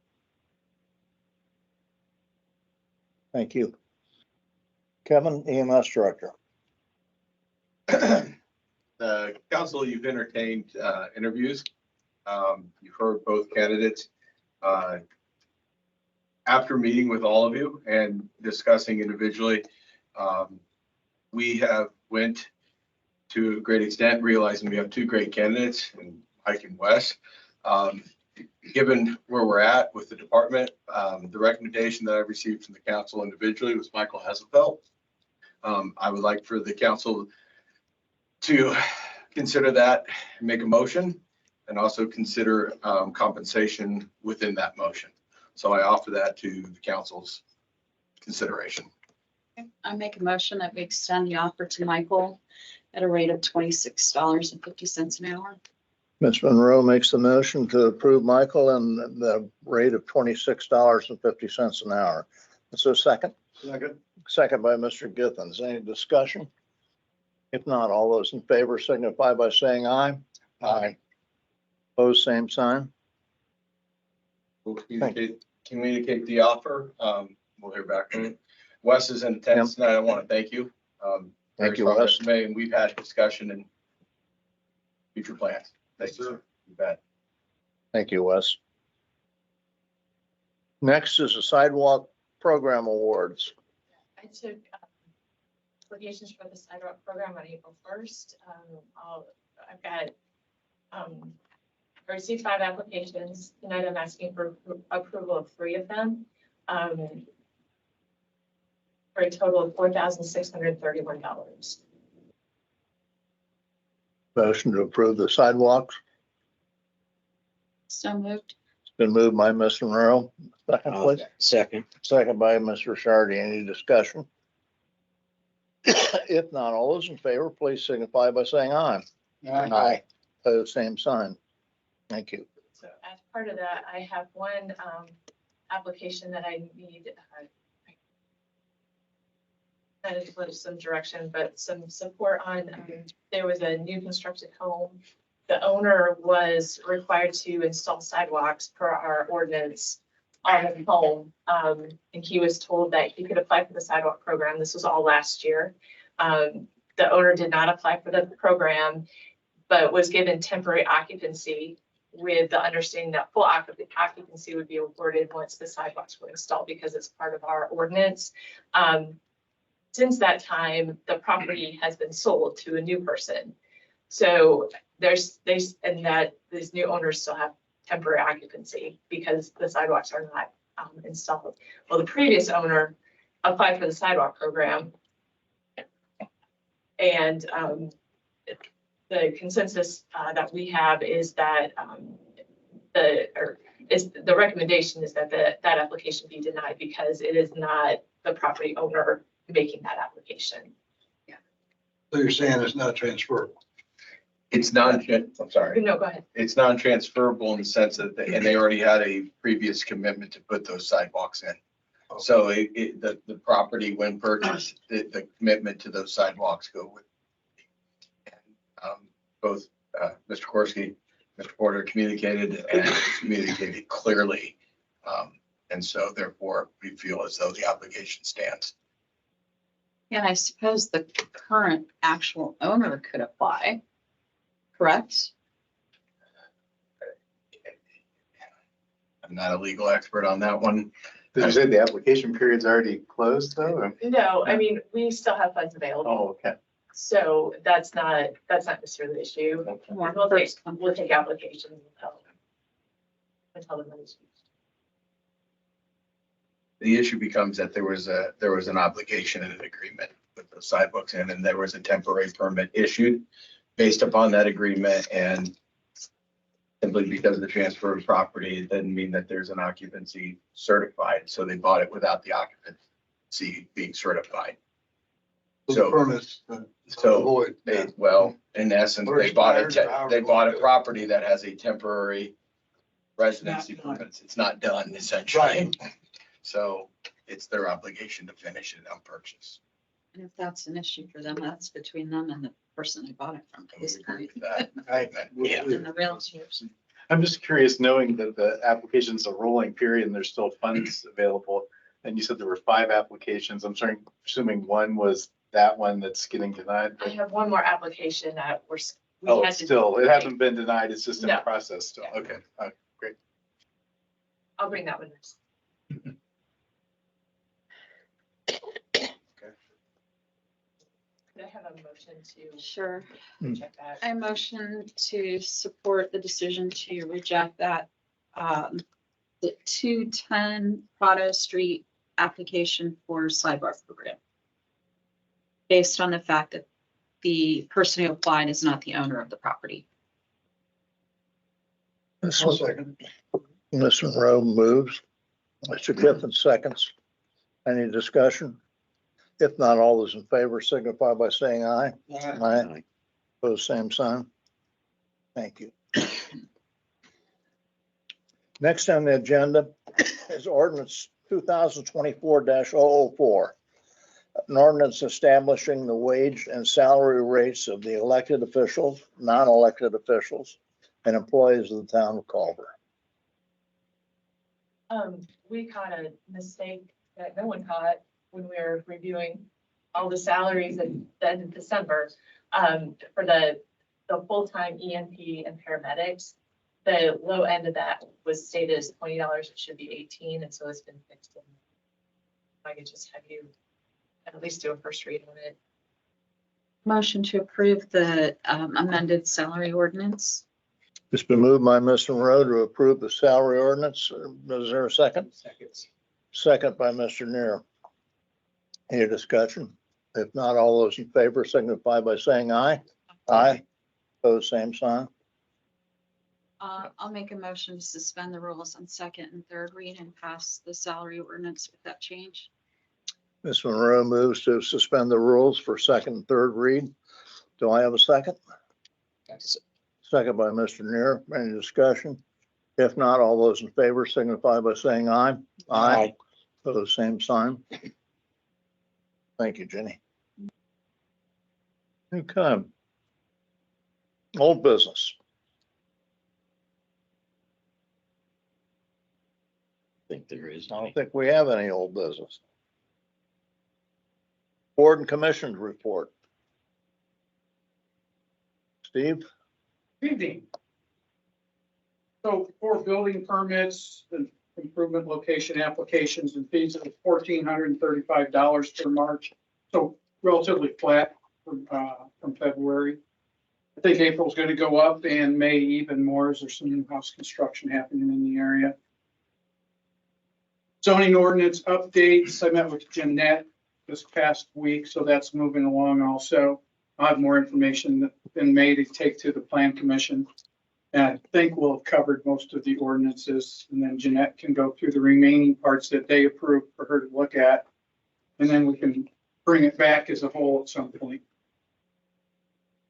Speaker 2: Thank you. Kevin, EMS Director.
Speaker 8: The council, you've entertained interviews. You've heard both candidates. After meeting with all of you and discussing individually, we have went to a great extent, realizing we have 2 great candidates in Mike and Wes. Given where we're at with the department, the recommendation that I received from the council individually was Michael Hesselfeld. I would like for the council to consider that and make a motion and also consider compensation within that motion. So I offer that to the council's consideration.
Speaker 6: I make a motion that we extend the offer to Michael at a rate of $26.50 an hour.
Speaker 2: Ms. Monroe makes the motion to approve Michael and the rate of $26.50 an hour. Is there a second?
Speaker 14: Second.
Speaker 2: Second by Mr. Githens. Any discussion? If not, all those in favor signify by saying aye. Aye. Opposed, same sign.
Speaker 8: We'll communicate the offer. We'll hear back from you. Wes is in attendance tonight. I want to thank you.
Speaker 2: Thank you,
Speaker 8: Very strong
Speaker 2: Wes.
Speaker 8: resume, and we've had discussion and future plans. Thanks, sir. You bet.
Speaker 2: Thank you, Wes. Next is the Sidewalk Program Awards.
Speaker 3: I took applications for the Sidewalk program on April 1st. I received 5 applications. Tonight I'm asking for approval of 3 of them. For a total of $4,631.
Speaker 2: Motion to approve the sidewalks.
Speaker 6: So moved.
Speaker 2: It's been moved by Mr. Monroe. Second, please.
Speaker 10: Second.
Speaker 2: Second by Mr. Shardy. Any discussion? If not, all those in favor, please signify by saying aye. Aye. Opposed, same sign. Thank you.
Speaker 3: So as part of that, I have one application that I need. That is some direction, but some support on, there was a new constructed home. The owner was required to install sidewalks per our ordinance on the home. And he was told that he could apply for the sidewalk program. This was all last year. The owner did not apply for the program, but was given temporary occupancy with the understanding that full occupancy would be awarded once the sidewalks were installed because it's part of our ordinance. Since that time, the property has been sold to a new person. So and that these new owners still have temporary occupancy because the sidewalks are not installed. Well, the previous owner applied for the sidewalk program. And the consensus that we have is that the recommendation is that that application be denied because it is not the property owner making that application.
Speaker 14: So you're saying it's not transferable?
Speaker 8: It's I'm sorry.
Speaker 3: No, go ahead.
Speaker 8: It's non-transferable in the sense that, and they already had a previous commitment to put those sidewalks in. So the property when purchased, the commitment to those sidewalks go with. Both Mr. Korski, Mr. Porter communicated clearly. And so therefore we feel as though the obligation stands.
Speaker 6: And I suppose the current actual owner could apply, correct?
Speaker 8: I'm not a legal expert on that one.
Speaker 16: Did you say the application period's already closed though?
Speaker 3: No, I mean, we still have funds available.
Speaker 16: Oh, okay.
Speaker 3: So that's not necessarily the issue. We'll take applications until the money's used.
Speaker 8: The issue becomes that there was an obligation and an agreement with the sidewalks in, and there was a temporary permit issued based upon that agreement. And simply because of the transfer of property, it doesn't mean that there's an occupancy certified. So they bought it without the occupancy being certified.
Speaker 14: So permits.
Speaker 8: Well, in essence, they bought a property that has a temporary residency permit. It's not done essentially.
Speaker 14: Right.
Speaker 8: So it's their obligation to finish it on purchase.
Speaker 6: And if that's an issue for them, that's between them and the person they bought it from.
Speaker 8: I would agree with that.
Speaker 14: Yeah.
Speaker 6: And the realtors.
Speaker 16: I'm just curious, knowing that the application's a rolling period and there's still funds available. And you said there were 5 applications. I'm sorry, assuming one was that one that's getting denied.
Speaker 3: I have one more application that we
Speaker 16: Oh,
Speaker 3: had
Speaker 16: it's
Speaker 3: to
Speaker 16: still, it hasn't been denied. It's just in
Speaker 3: No.
Speaker 16: process still.
Speaker 3: Yeah.
Speaker 16: Okay, great.
Speaker 3: I'll bring that one next. Could I have a motion to
Speaker 6: Sure.
Speaker 3: reject that?
Speaker 6: I motion to support the decision to reject that, the 210 Prado Street application for sidewalk program. Based on the fact that the person who applied is not the owner of the property.
Speaker 14: Second.
Speaker 2: Ms. Monroe moves. Mr. Kiffin seconds. Any discussion? If not, all those in favor signify by saying aye. Aye. Pose same sign. Thank you. Next on the agenda is ordinance 2024-004. An ordinance establishing the wage and salary rates of the elected officials, non-elected officials, and employees of the town of Culver.
Speaker 3: We caught a mistake that no one caught when we were reviewing all the salaries in December. For the full-time EMP and paramedics, the low end of that was stated as $20. It should be 18, and so it's been fixed. If I could just have you at least do a first read on it.
Speaker 6: Motion to approve the amended salary ordinance.
Speaker 2: It's been moved by Mr. Monroe to approve the salary ordinance. Is there a second?
Speaker 9: Seconds.
Speaker 2: Second by Mr. Neer. Any discussion? If not, all those in favor signify by saying aye. Aye. Pose same sign.
Speaker 6: I'll make a motion to suspend the rules on second and third read and pass the salary ordinance with that change.
Speaker 2: Ms. Monroe moves to suspend the rules for second and third read. Do I have a second? Second by Mr. Neer. Any discussion? If not, all those in favor signify by saying aye.
Speaker 10: Aye.
Speaker 2: Pose same sign. Thank you, Jenny. Okay. Old business.
Speaker 10: I think there is.
Speaker 2: I don't think we have any old business. Board and commission's report. Steve?
Speaker 11: Evening.
Speaker 17: So for building permits and improvement location applications and fees of $1,435 for March. So relatively flat from February. I think April's going to go up and May even more as there's some new house construction happening in the area. Zoning ordinance updates. I met with Jeanette this past week, so that's moving along also. I'll have more information in May to take to the Plan Commission. And I think we'll have covered most of the ordinances, and then Jeanette can go through the remaining parts that they approved for her to look at. And then we can bring it back as a whole at some point.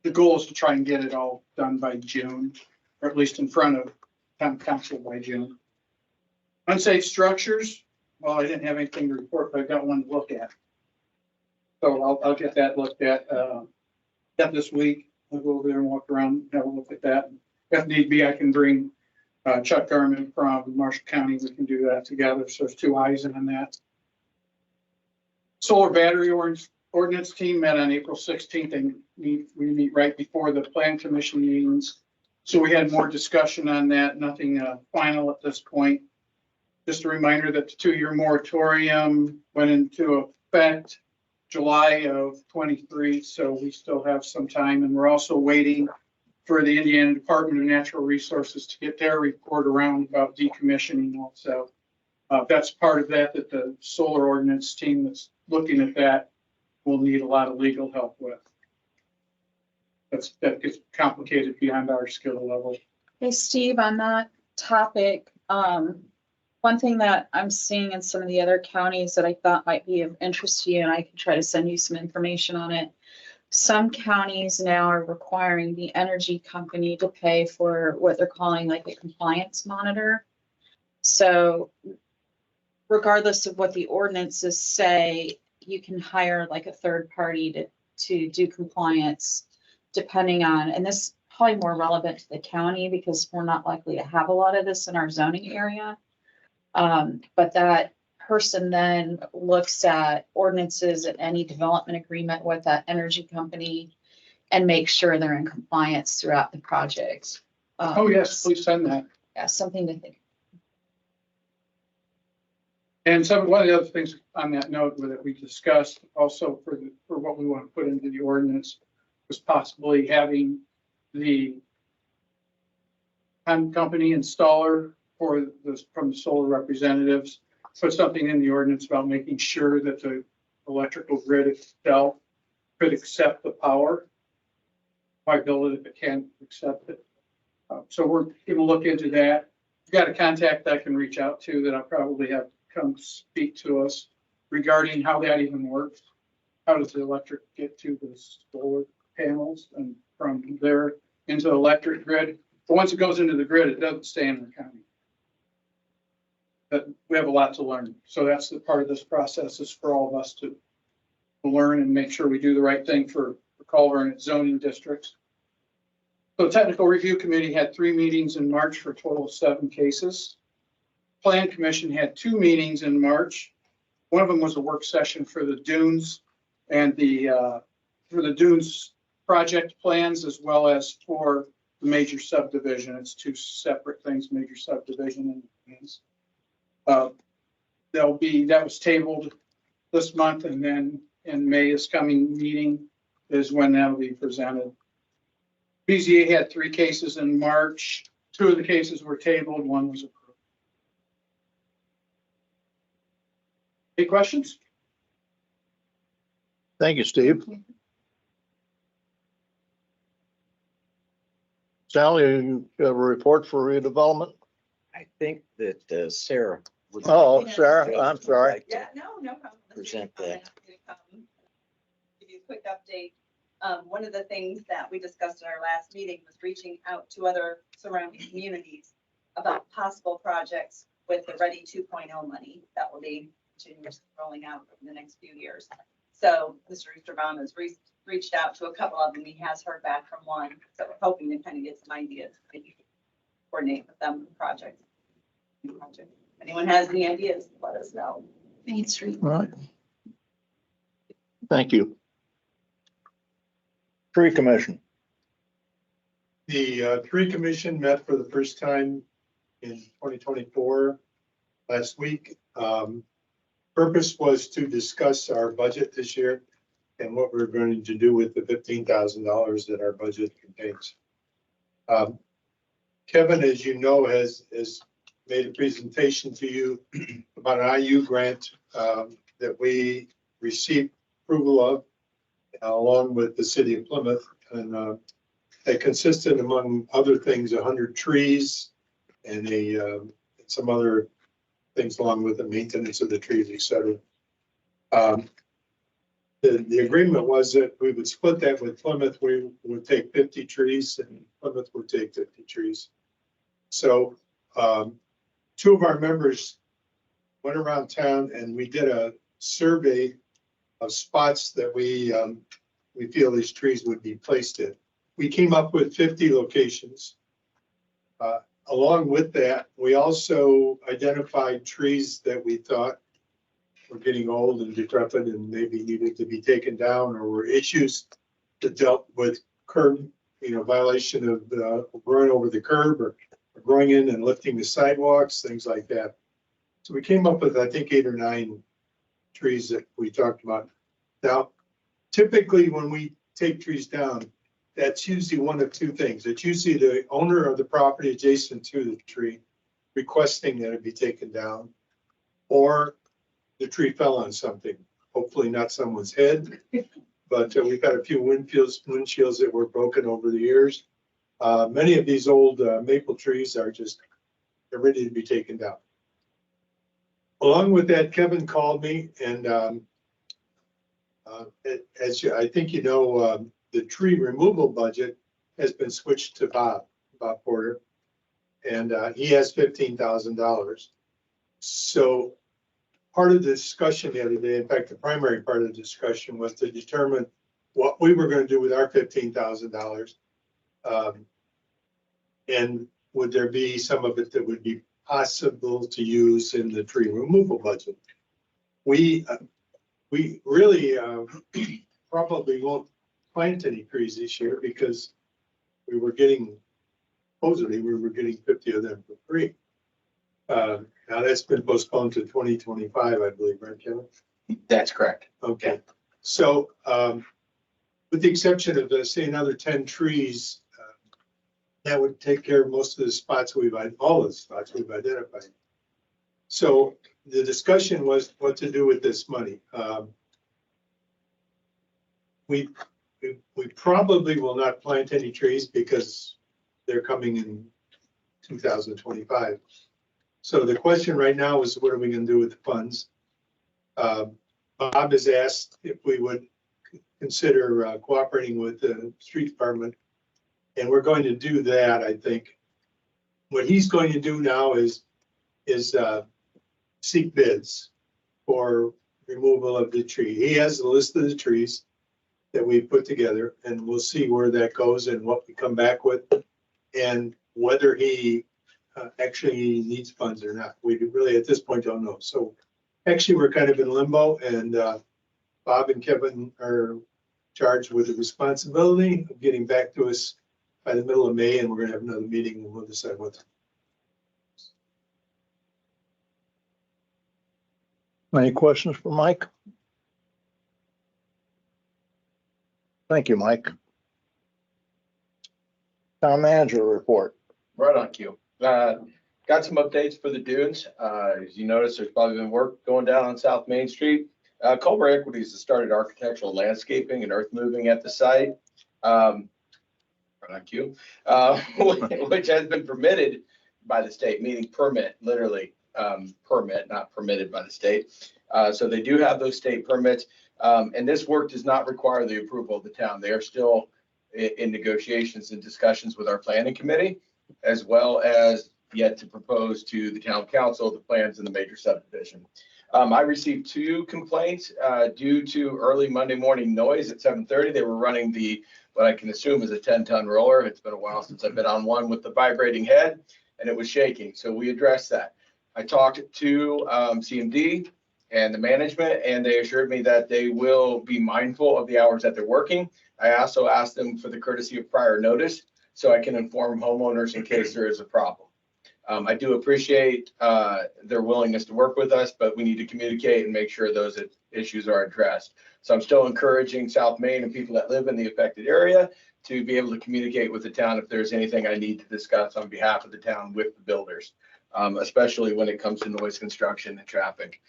Speaker 17: The goal is to try and get it all done by June, or at least in front of town council by June. Unsafe structures, well, I didn't have anything to report, but I got one to look at. So I'll get that looked at this week. I'll go over there and walk around and have a look at that. If need be, I can bring Chuck Garman from Marshall County. We can do that together. So there's two eyes in on that. Solar battery ordinance team met on April 16th, and we meet right before the Plan Commission meetings. So we had more discussion on that. Nothing final at this point. Just a reminder that the 2-year moratorium went into effect July of 23. So we still have some time, and we're also waiting for the Indiana Department of Natural Resources to get their report around about decommissioning also. That's part of that the solar ordinance team that's looking at that will need a lot of legal help with. That gets complicated beyond our skill level.
Speaker 6: Hey, Steve, on that topic, one thing that I'm seeing in some of the other counties that I thought might be of interest to you, and I can try to send you some information on it. Some counties now are requiring the energy company to pay for what they're calling like a compliance monitor. So regardless of what the ordinances say, you can hire like a third party to do compliance depending on, and this is probably more relevant to the county because we're not likely to have a lot of this in our zoning area. But that person then looks at ordinances and any development agreement with that energy company and makes sure they're in compliance throughout the project.
Speaker 17: Oh, yes, please send that.
Speaker 6: Yeah, something to think.
Speaker 17: And one of the other things on that note that we discussed also for what we want to put into the ordinance was possibly having the company installer from the solar representatives put something in the ordinance about making sure that the electrical grid itself could accept the power. Why build it if it can't accept it? So we're going to look into that. We've got a contact I can reach out to that I'll probably have come speak to us regarding how that even works. How does the electric get to the solar panels and from there into the electric grid? But once it goes into the grid, it doesn't stay in the county. But we have a lot to learn. So that's the part of this process is for all of us to learn and make sure we do the right thing for Culver and its zoning districts. So the Technical Review Committee had 3 meetings in March for a total of 7 cases. Plan Commission had 2 meetings in March. One of them was a work session for the dunes and for the dunes project plans as well as for the major subdivision. It's 2 separate things, major subdivision and plans. That was tabled this month, and then in May's coming meeting is when that'll be presented. BZA had 3 cases in March. 2 of the cases were tabled, 1 was approved. Any questions?
Speaker 2: Thank you, Steve. Sally, you have a report for redevelopment?
Speaker 10: I think that Sarah. would-
Speaker 2: Oh, Sarah, I'm sorry.
Speaker 18: Yeah, no problem.
Speaker 10: Present that.
Speaker 18: Give you a quick update. One of the things that we discussed in our last meeting was reaching out to other surrounding communities about possible projects with the Ready 2.0 money that will be continuously rolling out in the next few years. So Mr. Easterbaum has reached out to a couple of them. He has heard back from one. So we're hoping to kind of get some ideas, maybe coordinate with them the project. If anyone has any ideas, let us know.
Speaker 6: Main Street.
Speaker 2: All right. Thank you. Tree Commission.
Speaker 14: The tree commission met for the first time
Speaker 19: in 2024 last week. Purpose was to discuss our budget this year and what we're going to do with the $15,000 that our budget contains. Kevin, as you know, has made a presentation to you about an IU grant that we received approval of along with the city of Plymouth. And it consisted, among other things, 100 trees and some other things along with the maintenance of the trees, et cetera. The agreement was that we would split that with Plymouth. We would take 50 trees and Plymouth would take 50 trees. So two of our members went around town and we did a survey of spots that we feel these trees would be placed in. We came up with 50 locations. Along with that, we also identified trees that we thought were getting old and decrepit and maybe needed to be taken down, or were issues that dealt with curb, violation of growing over the curb or growing in and lifting the sidewalks, things like that. So we came up with, I think, 8 or 9 trees that we talked about. Now, typically when we take trees down, that's usually one of two things. It's usually the owner of the property adjacent to the tree requesting that it be taken down, or the tree fell on something, hopefully not someone's head, but we've had a few windshields that were broken over the years. Many of these old maple trees are they're ready to be taken down. Along with that, Kevin called me, and I think you know, the tree removal budget has been switched to Bob Porter, and he has $15,000. So part of the discussion the other day, in fact, the primary part of the discussion was to determine what we were going to do with our $15,000. And would there be some of it that would be possible to use in the tree removal budget? We really probably won't plant any trees this year because supposedly we were getting 50 of them for free. Now that's been postponed to 2025, I believe, right, Kevin?
Speaker 8: That's correct.
Speaker 19: Okay. So with the exception of, say, another 10 trees, that would take care of most of the spots all the spots we've identified. So the discussion was what to do with this money. We probably will not plant any trees because they're coming in 2025. So the question right now is, what are we going to do with the funds? Bob has asked if we would consider cooperating with the street department, and we're going to do that, I think. What he's going to do now is seek bids for removal of the tree. He has a list of the trees that we put together, and we'll see where that goes and what we come back with, and whether he actually needs funds or not. We really at this point don't know. So actually we're kind of in limbo, and Bob and Kevin are charged with the responsibility of getting back to us by the middle of May, and we're going to have another meeting and we'll decide what.
Speaker 2: Any questions for Mike? Thank you, Mike. Town manager report.
Speaker 8: Right on cue. Got some updates for the dunes. As you notice, there's probably been work going down on South Main Street. Culver Equities has started architectural landscaping and earth moving at the site. Right on cue, which has been permitted by the state, meaning permit, literally permit, not permitted by the state. So they do have those state permits. And this work does not require the approval of the town. They are still in negotiations and discussions with our planning committee, as well as yet to propose to the town council the plans in the major subdivision. I received 2 complaints due to early Monday morning noise at 7:30. They were running what I can assume is a 10-ton roller. It's been a while since I've been on one with the vibrating head, and it was shaking. So we addressed that. I talked to CMD and the management, and they assured me that they will be mindful of the hours that they're working. I also asked them for the courtesy of prior notice so I can inform homeowners in case there is a problem. I do appreciate their willingness to work with us, but we need to communicate and make sure those issues are addressed. So I'm still encouraging South Main and people that live in the affected area to be able to communicate with the town if there's anything I need to discuss on behalf of the town with the builders, especially when it comes to noise, construction, and traffic.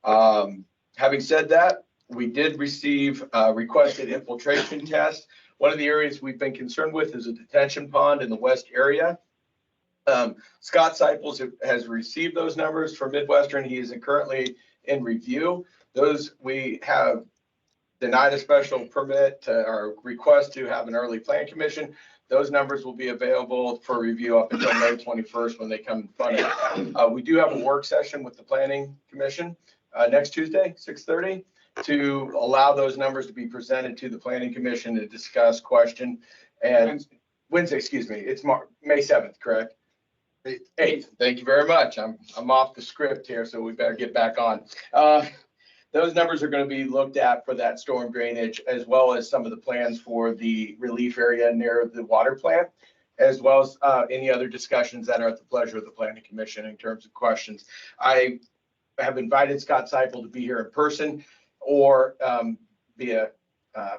Speaker 8: Having said that, we did receive a requested infiltration test. One of the areas we've been concerned with is a detention pond in the west area. Scott Seipels has received those numbers from Midwestern. He is currently in review. Those we have denied a special permit or request to have an early plan commission. Those numbers will be available for review up until May 21st when they come in front of us. We do have a work session with the planning commission next Tuesday, 6:30, to allow those numbers to be presented to the planning commission to discuss, question, and Wednesday, excuse me, it's May 7th, correct? 8th. Thank you very much. I'm off the script here, so we better get back on. Those numbers are going to be looked at for that storm drainage, as well as some of the plans for the relief area near the water plant, as well as any other discussions that are at the pleasure of the planning commission in terms of questions. I have invited Scott Seipel to be here in person or via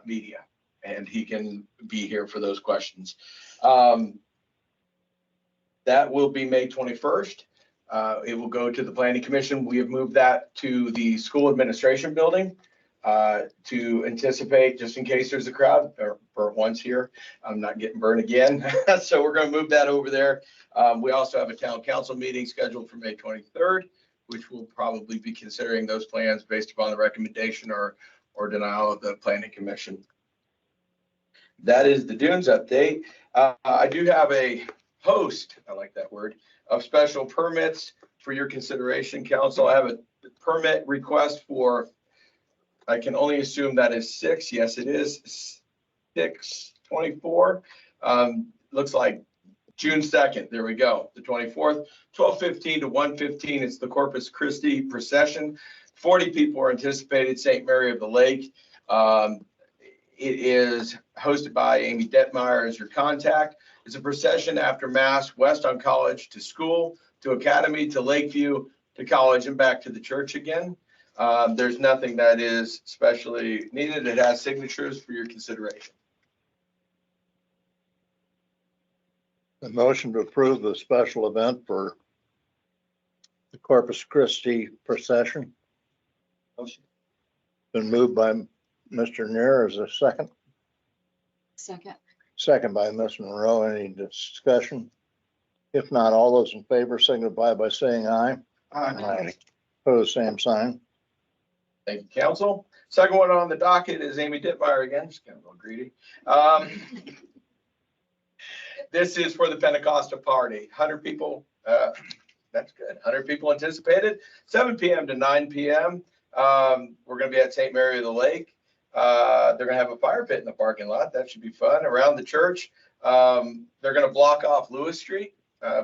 Speaker 8: media, and he can be here for those questions. That will be May 21st. It will go to the planning commission. We have moved that to the school administration building to anticipate, just in case there's a crowd, or for once here, I'm not getting burned again. So we're going to move that over there. We also have a town council meeting scheduled for May 23rd, which will probably be considering those plans based upon the recommendation or denial of the planning commission. That is the Dunes update. I do have a host, I like that word, of special permits for your consideration, council. I have a permit request for, I can only assume that is 6. Yes, it is 6/24. Looks like June 2nd. There we go. The 24th, 12:15 to 1:15. It's the Corpus Christi procession. 40 people are anticipated, St. Mary of the Lake. It is hosted by Amy Detmeyer as your contact. It's a procession after Mass, west on College to school, to Academy, to Lakeview, to College, and back to the church again. There's nothing that is specially needed. It has signatures for your consideration.
Speaker 2: The motion to approve the special event for the Corpus Christi procession.
Speaker 11: Motion.
Speaker 2: Been moved by Mr. Neer. Is there a second?
Speaker 6: Second.
Speaker 2: Second by Ms. Monroe. Any discussion? If not, all those in favor signify by saying aye. Aye. Opposed, same sign.
Speaker 8: Thank you, council. Second one on the docket is Amy Ditmeyer again. Just kind of a little greedy. This is for the Pentecostal party. 100 people. That's good. 100 people anticipated. 7 p.m. to 9 p.m. We're going to be at St. Mary of the Lake. They're going to have a fire pit in the parking lot. That should be fun. Around the church, they're going to block off Lewis Street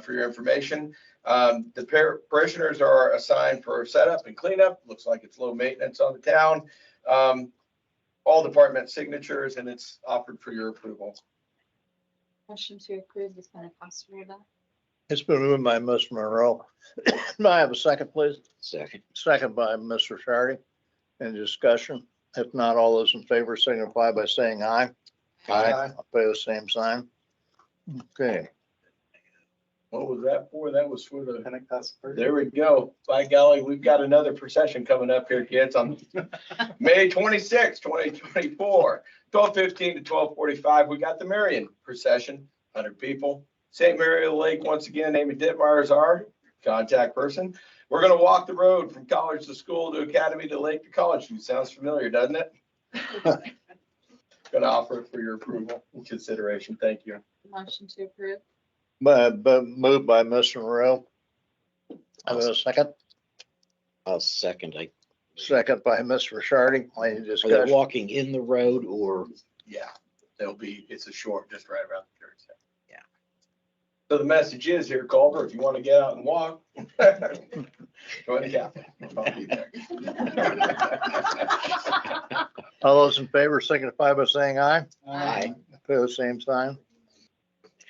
Speaker 8: for your information. The parishioners are assigned for setup and cleanup. Looks like it's low maintenance on the town. All department signatures, and it's offered for your approval.
Speaker 6: Motion to approve this Pentecostal event.
Speaker 2: It's been moved by Ms. Monroe. May I have a second, please?
Speaker 10: Second.
Speaker 2: Second by Mr. Shardy. Any discussion? If not, all those in favor signify by saying aye.
Speaker 8: Aye.
Speaker 2: Opposed, same sign. Okay.
Speaker 8: What was that for? That was for the
Speaker 16: Pentecost.
Speaker 8: There we go. By golly, we've got another procession coming up here, kids, on May 26, 2024, 12:15 to 12:45. We got the Marion procession, 100 people. St. Mary of the Lake, once again, Amy Ditmeyer is our contact person. We're going to walk the road from college to school to academy to lake to college. Sounds familiar, doesn't it? Going to offer it for your approval and consideration. Thank you.
Speaker 6: Motion to approve.
Speaker 2: But moved by Mr. Monroe. Have a second?
Speaker 10: I'll second.
Speaker 2: Second by Mr. Shardy. Any
Speaker 10: Are they
Speaker 2: discussion?
Speaker 10: walking in the road or?
Speaker 8: Yeah, it's a short, just right around the church.
Speaker 10: Yeah.
Speaker 8: So the message is here, Culver, if you want to get out and walk, go to Catholic. I'll be there.
Speaker 2: All those in favor signify by saying aye.
Speaker 10: Aye.
Speaker 2: Opposed, same sign.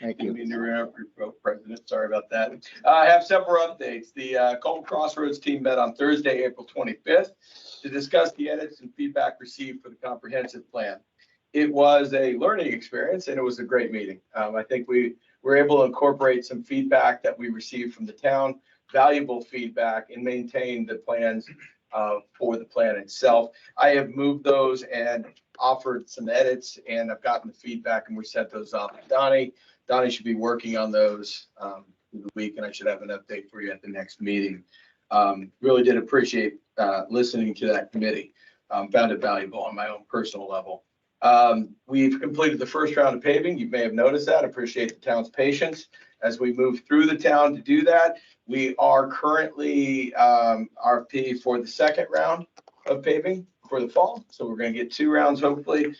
Speaker 2: Thank
Speaker 8: Didn't mean to interrupt your President, sorry about that. I have several updates. The Colton Crossroads team met on Thursday, April 25th, to discuss the edits and feedback received for the comprehensive plan. It was a learning experience and it was a great meeting. I think we were able to incorporate some feedback that we received from the town, valuable feedback, and maintain the plans for the plan itself. I have moved those and offered some edits, and I've gotten the feedback, and we sent those off to Donnie. Donnie should be working on those through the week, and I should have an update for you at the next meeting. Really did appreciate listening to that committee. Found it valuable on my own personal level. We've completed the first round of paving. You may have noticed that. Appreciate the town's patience as we move through the town to do that. We are currently RFP for the second round of paving for the fall. So we're going to get 2 rounds, hopefully.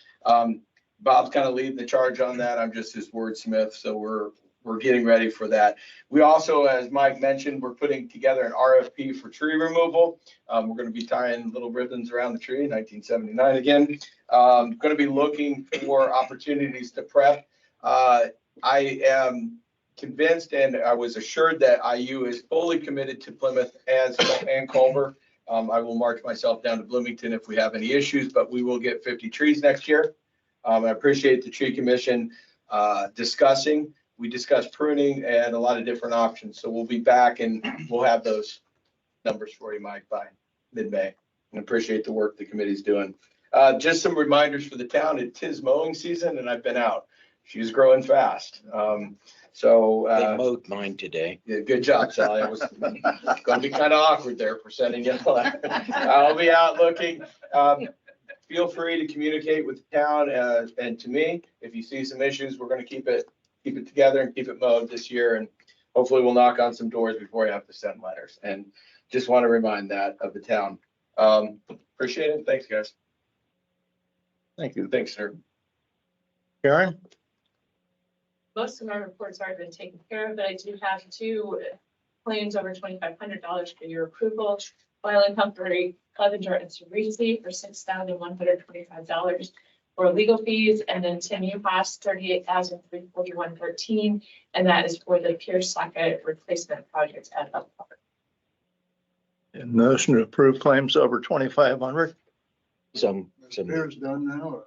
Speaker 8: Bob's kind of leading the charge on that. I'm just his wordsmith. So we're getting ready for that. We also, as Mike mentioned, we're putting together an RFP for tree removal. We're going to be tying little ribbons around the tree, 1979 again. Going to be looking for opportunities to prep. I am convinced and I was assured that IU is fully committed to Plymouth and Culver. I will march myself down to Bloomington if we have any issues, but we will get 50 trees next year. I appreciate the tree commission discussing. We discussed pruning and a lot of different options. So we'll be back and we'll have those numbers for you, Mike, by mid-May. And appreciate the work the committee's doing. Just some reminders for the town. It is mowing season and I've been out. She's growing fast.
Speaker 10: They mowed mine today.
Speaker 8: Yeah, good job, Sally. I was going to be kind of awkward there for sending it. I'll be out looking. Feel free to communicate with the town and to me. If you see some issues, we're going to keep it together and keep it mowed this year. And hopefully we'll knock on some doors before you have to send letters. And just want to remind that of the town. Appreciate it. Thanks, guys.
Speaker 2: Thank you.
Speaker 8: Thanks, sir.
Speaker 2: Karen?
Speaker 3: Most of my reports already been taken care of, but I do have 2 claims over $2,500 for your approval. Filing company Clevenger and Cerisi for $6,125 for legal fees, and then Tim Uhas, $38,341.13, and that is for the pier socket replacement project at Upper.
Speaker 2: Motion to approve claims over 2,500.
Speaker 10: Some.
Speaker 14: Pier's done now, or?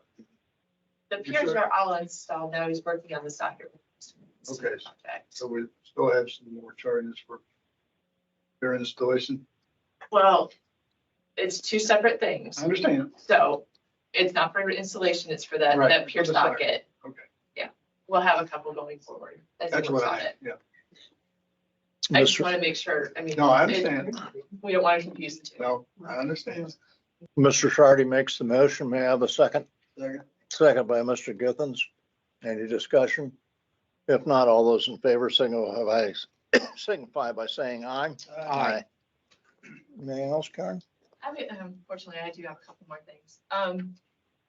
Speaker 3: The piers are all installed now. He's working on the socket.
Speaker 14: Okay,
Speaker 3: project.
Speaker 14: so we still have some more charges for their installation.
Speaker 3: Well, it's 2 separate things.
Speaker 14: I understand.
Speaker 3: So it's not for installation, it's for that,
Speaker 14: Right,
Speaker 3: that pier
Speaker 14: for the socket.
Speaker 3: socket.
Speaker 14: Okay.
Speaker 3: Yeah, we'll have a couple going forward. As he
Speaker 14: That's
Speaker 3: works
Speaker 14: what
Speaker 3: on it.
Speaker 14: yeah.
Speaker 3: I just want to make sure, I mean.
Speaker 14: No, I understand.
Speaker 3: We don't want to confuse the 2.
Speaker 14: No, I understand.
Speaker 2: Mr. Shardy makes the motion. May I have a second?
Speaker 14: Second.
Speaker 2: Second by Mr. Githens. Any discussion? If not, all those in favor signify by saying aye. Aye. Anything else, Karen?
Speaker 3: I mean, unfortunately, I do have a couple more things.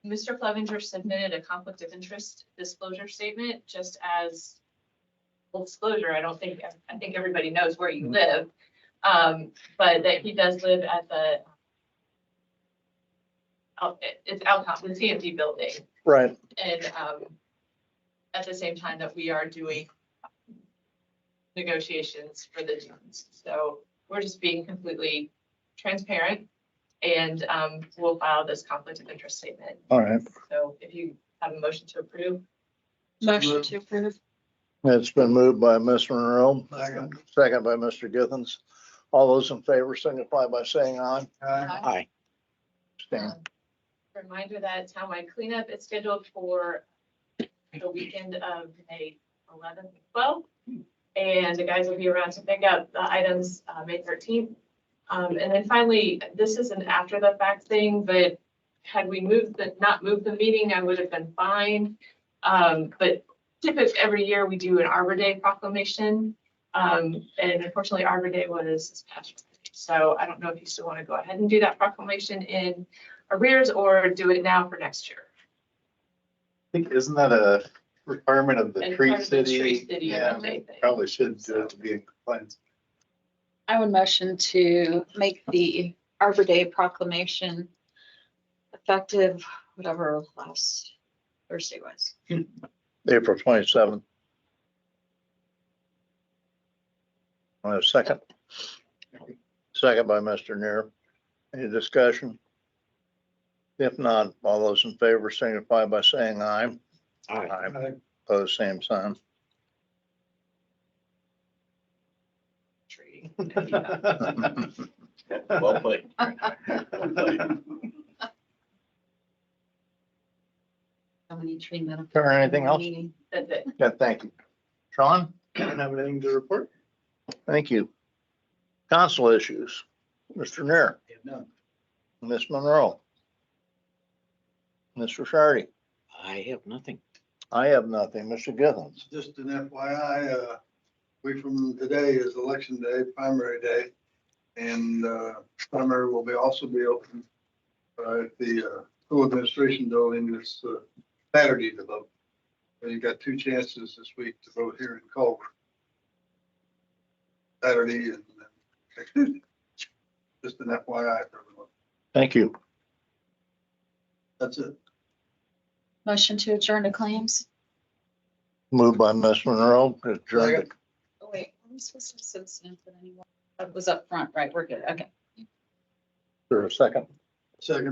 Speaker 3: Mr. Clevenger submitted a conflict of interest disclosure statement, just as full disclosure. I think everybody knows where you live. But that he does live at it's Alcon, the CMD building.
Speaker 2: Right.
Speaker 3: And at the same time that we are doing negotiations for the dunes. So we're just being completely transparent, and we'll file this conflict of interest statement.
Speaker 2: All right.
Speaker 3: So if you have a motion to approve.
Speaker 6: Motion to approve.
Speaker 2: It's been moved by Ms. Monroe, second by Mr. Githens. All those in favor signify by saying aye.
Speaker 10: Aye.
Speaker 2: Stand.
Speaker 3: Reminder that townwide cleanup is scheduled for the weekend of May 11th and 12th. And the guys will be around to pick up the items May 13th. And then finally, this is an after the fact thing, but had we not moved the meeting, I would have been fine. But typically every year we do an Arbor Day proclamation. And unfortunately Arbor Day was this past Friday. So I don't know if you still want to go ahead and do that proclamation in arrears or do it now for next year.
Speaker 16: I think, isn't that a requirement of the
Speaker 3: And
Speaker 16: tree
Speaker 3: part of the
Speaker 16: city?
Speaker 3: Tree City
Speaker 16: Yeah,
Speaker 3: Arbor Day thing.
Speaker 16: probably should do it to be in compliance.
Speaker 6: I would motion to make the Arbor Day proclamation effective, whatever last Thursday was.
Speaker 2: April 27th. A second? Second by Mr. Neer. Any discussion? If not, all those in favor signify by saying aye.
Speaker 10: Aye.
Speaker 2: Pose same sign.
Speaker 15: Well played.
Speaker 13: How many tree metaphors?
Speaker 2: Karen, anything else?
Speaker 3: That's it.
Speaker 2: Yeah, thank you. Sean?
Speaker 14: Don't have anything to report.
Speaker 2: Thank you. Council issues. Mr. Neer, Ms. Monroe. Mr. Shardy.
Speaker 10: I have nothing.
Speaker 2: I have nothing. Mr. Githens.
Speaker 14: Just an FYI, week from today is election day, primary day. And primary will also be open at the school administration building this Saturday to vote. So you got 2 chances this week to vote here in Culver. Saturday and next Tuesday. Just an FYI for everyone.
Speaker 2: Thank you.
Speaker 14: That's it.
Speaker 6: Motion to adjourn to claims.
Speaker 2: Moved by Ms. Monroe. Adjourned.
Speaker 6: Oh, wait, are we supposed to send something anymore? That was up front, right? We're good. Okay.
Speaker 2: For a second.
Speaker 14: Second.